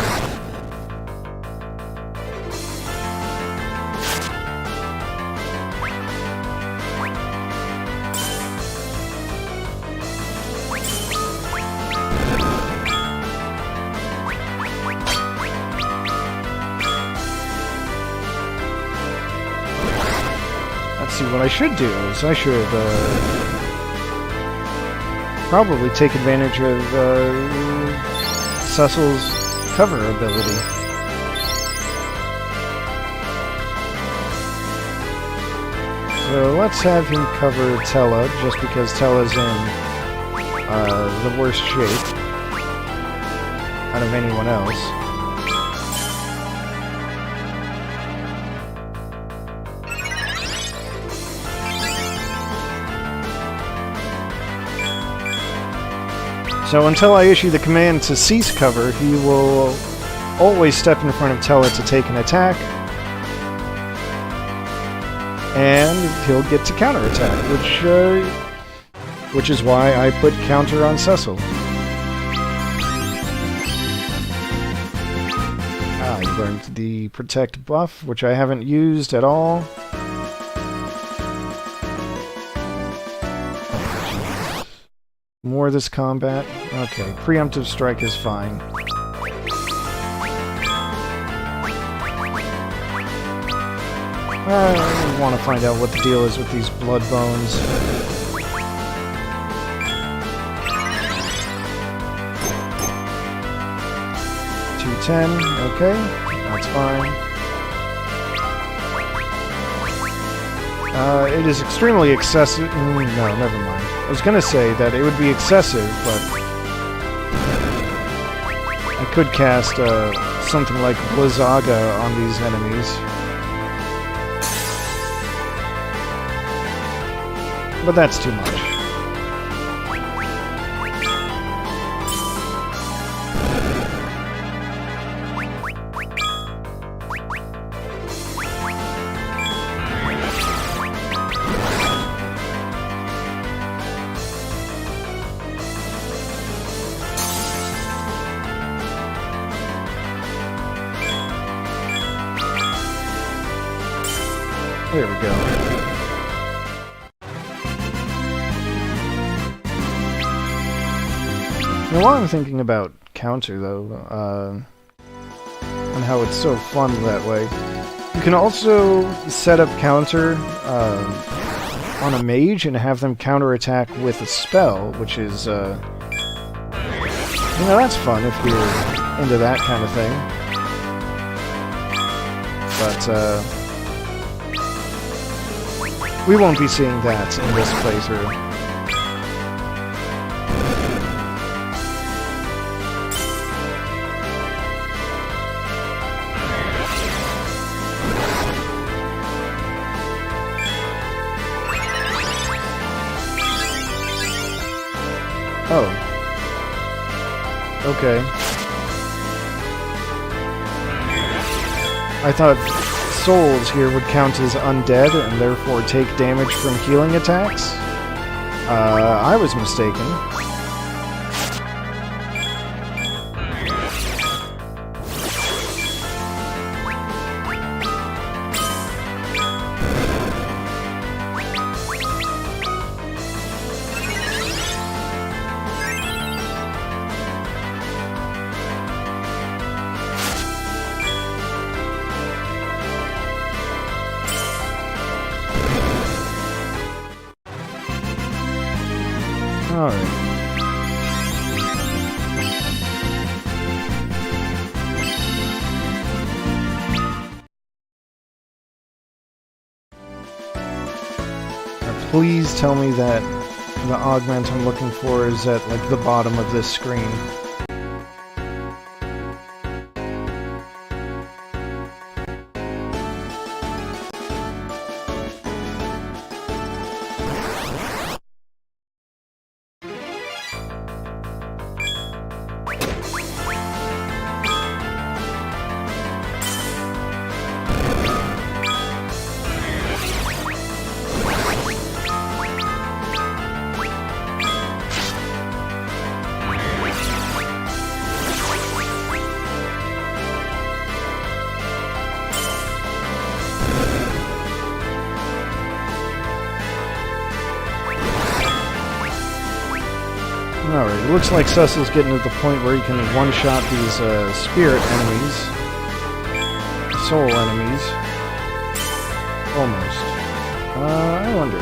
See, what I should do is I should probably take advantage of Cecil's cover ability. So let's have him cover Tella, just because Tella's in the worst shape out of anyone else. So until I issue the command to cease cover, he will always step in front of Tella to take an attack, and he'll get to counterattack, which is why I put counter on Cecil. I learned the protect buff, which I haven't used at all. More of this combat? Okay, preemptive strike is fine. I want to find out what the deal is with these blood bones. $210, okay, that's fine. It is extremely excessive. No, never mind. I was gonna say that it would be excessive, but I could cast something like Blizzaga on these enemies. But that's too much. There we go. Now, while I'm thinking about counter, though, and how it's so fun that way, you can also set up counter on a mage and have them counterattack with a spell, which is, you know, that's fun if you're into that kind of thing. But, we won't be seeing that in this playthrough. Oh. Okay. I thought souls here would count as undead and therefore take damage from healing attacks. I was mistaken. Alright. Now please tell me that the augment I'm looking for is at, like, the bottom of this screen. Alright, it looks like Cecil's getting to the point where he can one-shot these spirit enemies. Soul enemies. Almost. I wonder.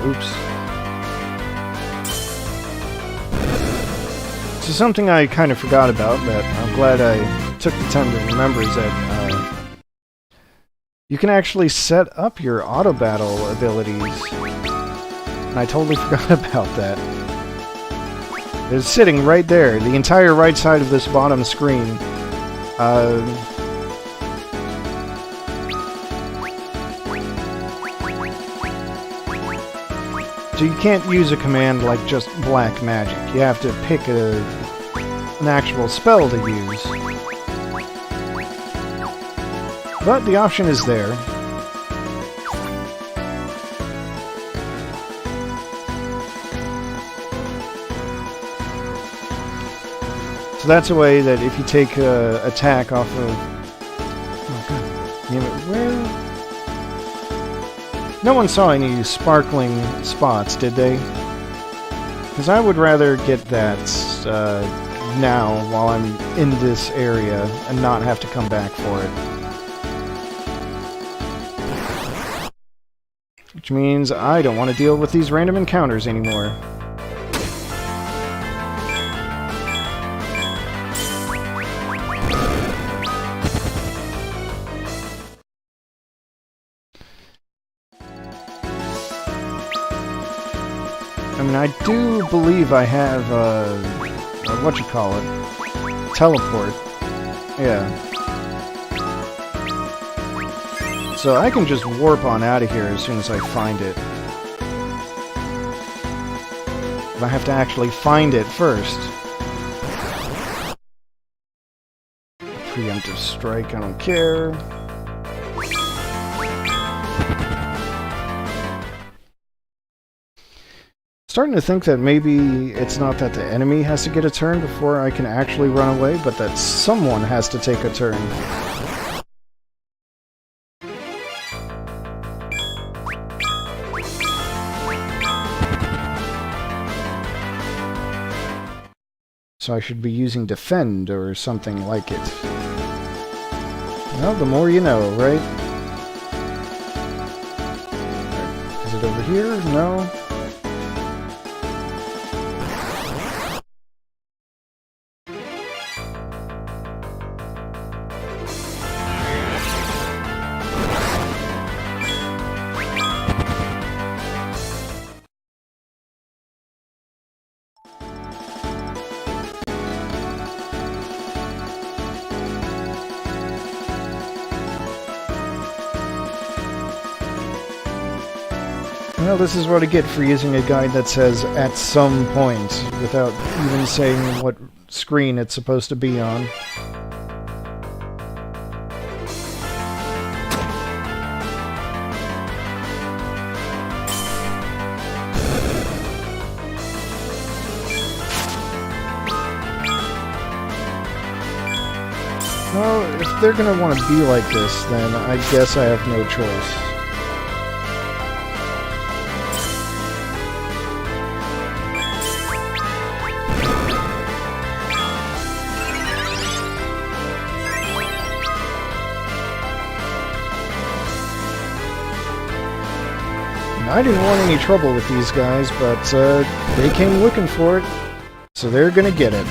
Oops. So something I kind of forgot about that I'm glad I took the time to remember is that you can actually set up your auto battle abilities. And I totally forgot about that. It's sitting right there, the entire right side of this bottom screen. So you can't use a command like just black magic. You have to pick an actual spell to use. But the option is there. So that's a way that if you take an attack off of... Oh god. Damn it, where... No one saw any sparkling spots, did they? Because I would rather get that now while I'm in this area and not have to come back for it. Which means I don't want to deal with these random encounters anymore. I mean, I do believe I have, teleport. Yeah. So I can just warp on out of here as soon as I find it. But I have to actually find it first. Preemptive strike, I don't care. Starting to think that maybe it's not that the enemy has to get a turn before I can actually run away, but that someone has to take a turn. So I should be using defend or something like it. Well, the more you know, right? Is it over here? No. Well, this is what I get for using a guide that says, at some point, without even saying what screen it's supposed to be on. Well, if they're gonna want to be like this, then I guess I have no choice. I didn't want any trouble with these guys, but they came looking for it, so they're gonna get it.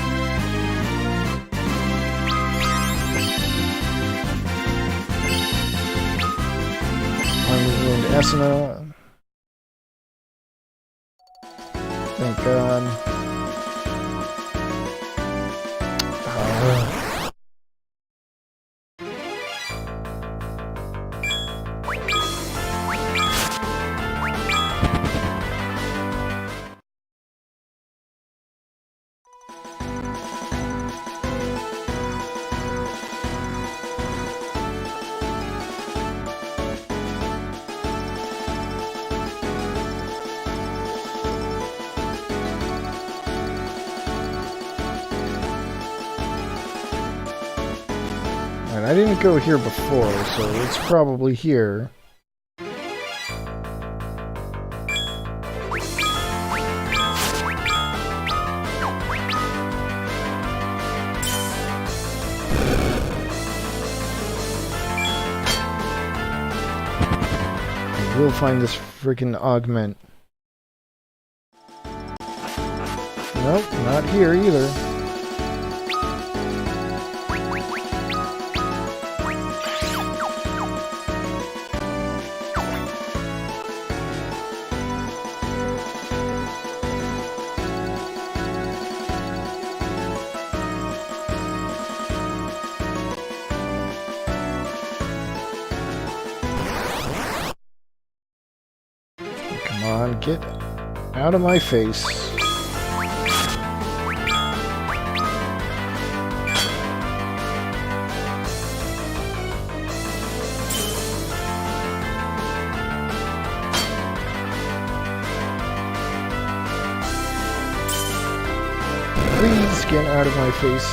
Unwound Esena. Thank God. I didn't go here before, so it's probably here. I will find this freaking augment. Nope, not here either. Come on, get out of my face. Please get out of my face.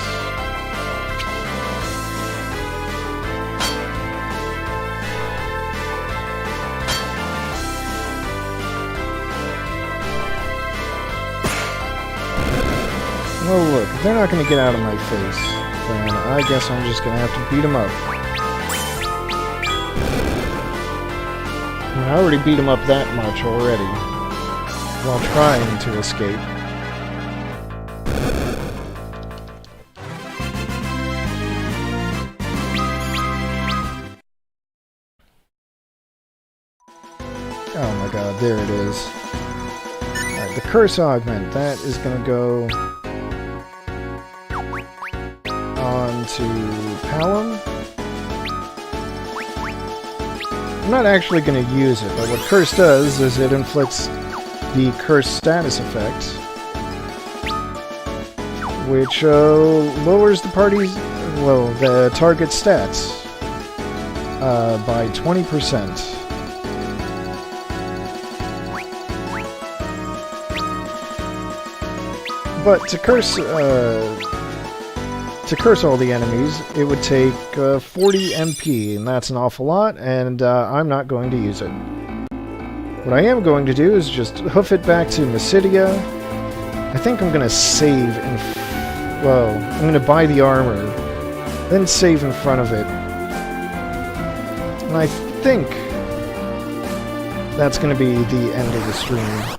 Well, look, if they're not going to get out of my face, then I guess I'm just going to have to beat them up. I already beat him up that much already, while trying to escape. Oh my god, there it is. Alright, the curse augment, that is gonna go on to Palom. I'm not actually going to use it, but what curse does is it inflicts the curse status effect, which lowers the the target stats by 20%. But to curse all the enemies, it would take 40 MP, and that's an awful lot, and I'm not going to use it. What I am going to do is just hoof it back to Mysidia. I think I'm going to save I'm going to buy the armor, then save in front of it. And I think that's going to be the end of the stream.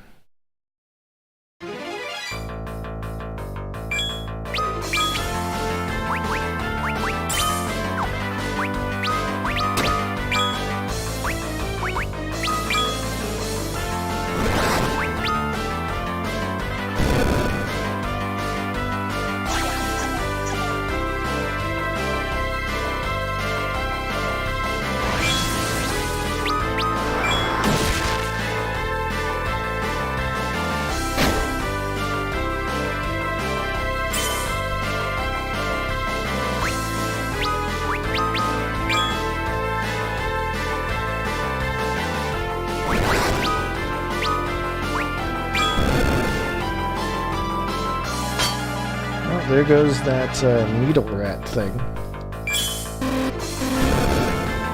There goes that needle rat thing.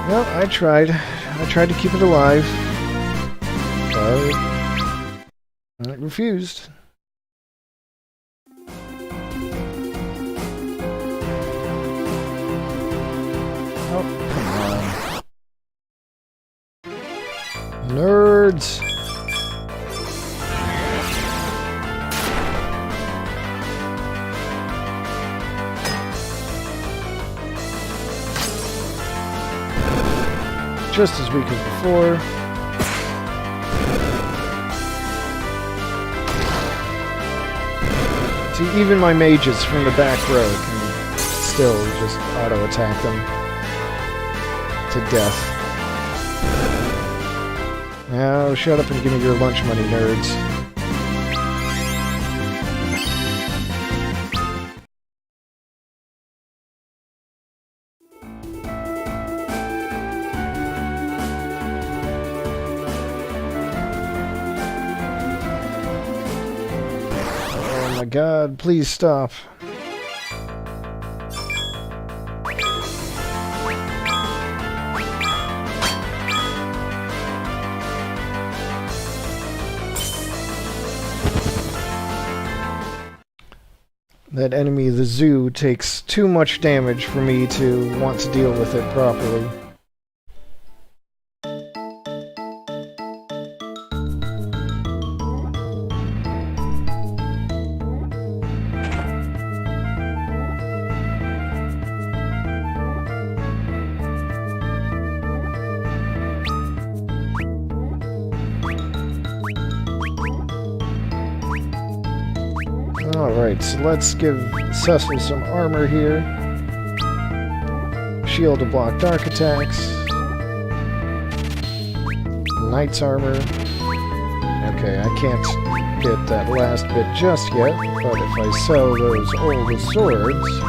Well, I tried. I tried to keep it alive, but it refused. Oh, come on. Nerds! Just as weak as before. See, even my mages from the back row can still just auto-attack them to death. Now, shut up and give me your lunch money, nerds. Oh my god, please stop. That enemy, the zoo, takes too much damage for me to want to deal with it properly. Alright, so let's give Cecil some armor here. Shield to block dark attacks. Knight's armor. Okay, I can't get that last bit just yet, but if I sell those old swords...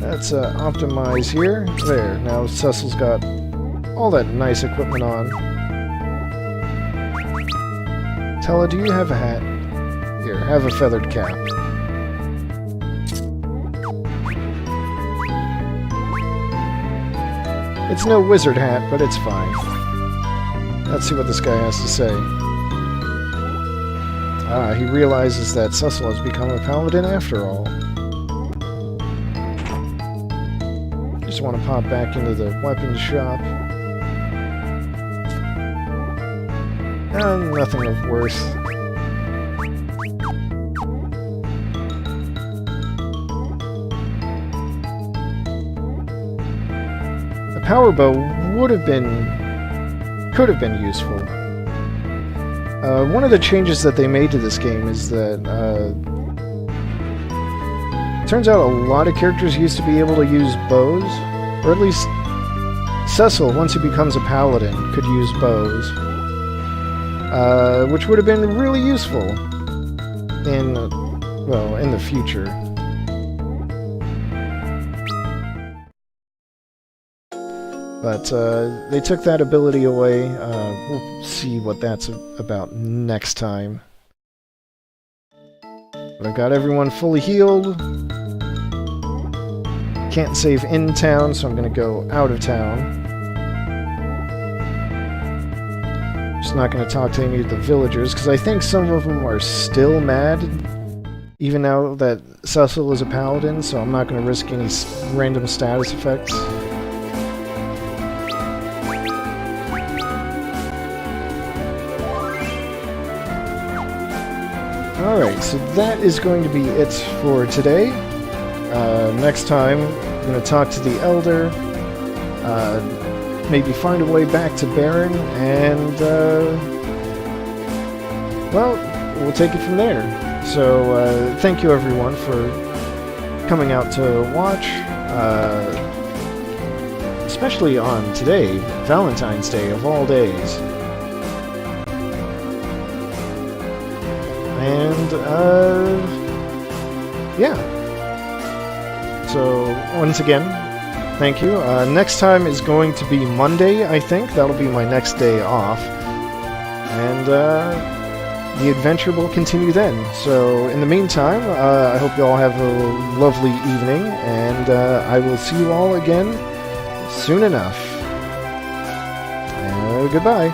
Let's optimize here. There, now Cecil's got all that nice equipment on. Tella, do you have a hat? Here, have a feathered cap. It's no wizard hat, but it's fine. Let's see what this guy has to say. Ah, he realizes that Cecil has become a paladin after all. Just want to pop back into the weapons shop. Nothing of worth. A power bow could have been useful. One of the changes that they made to this game is that turns out a lot of characters used to be able to use bows, or at least Cecil, once he becomes a paladin, could use bows, which would have been really useful in the future. But they took that ability away. We'll see what that's about next time. But I've got everyone fully healed. Can't save in town, so I'm going to go out of town. Just not going to talk to any of the villagers, because I think some of them are still mad, even now that Cecil is a paladin, so I'm not going to risk any random status effects. Alright, so that is going to be it for today. Next time, I'm going to talk to the Elder, maybe find a way back to Baron, and, well, we'll take it from there. So, thank you everyone for coming out to watch, especially on today, Valentine's Day of all days. And, yeah. So, once again, thank you. Next time is going to be Monday, I think. That'll be my next day off. And, the adventure will continue then. So, in the meantime, I hope you all have a lovely evening, and I will see you all again soon enough. Goodbye.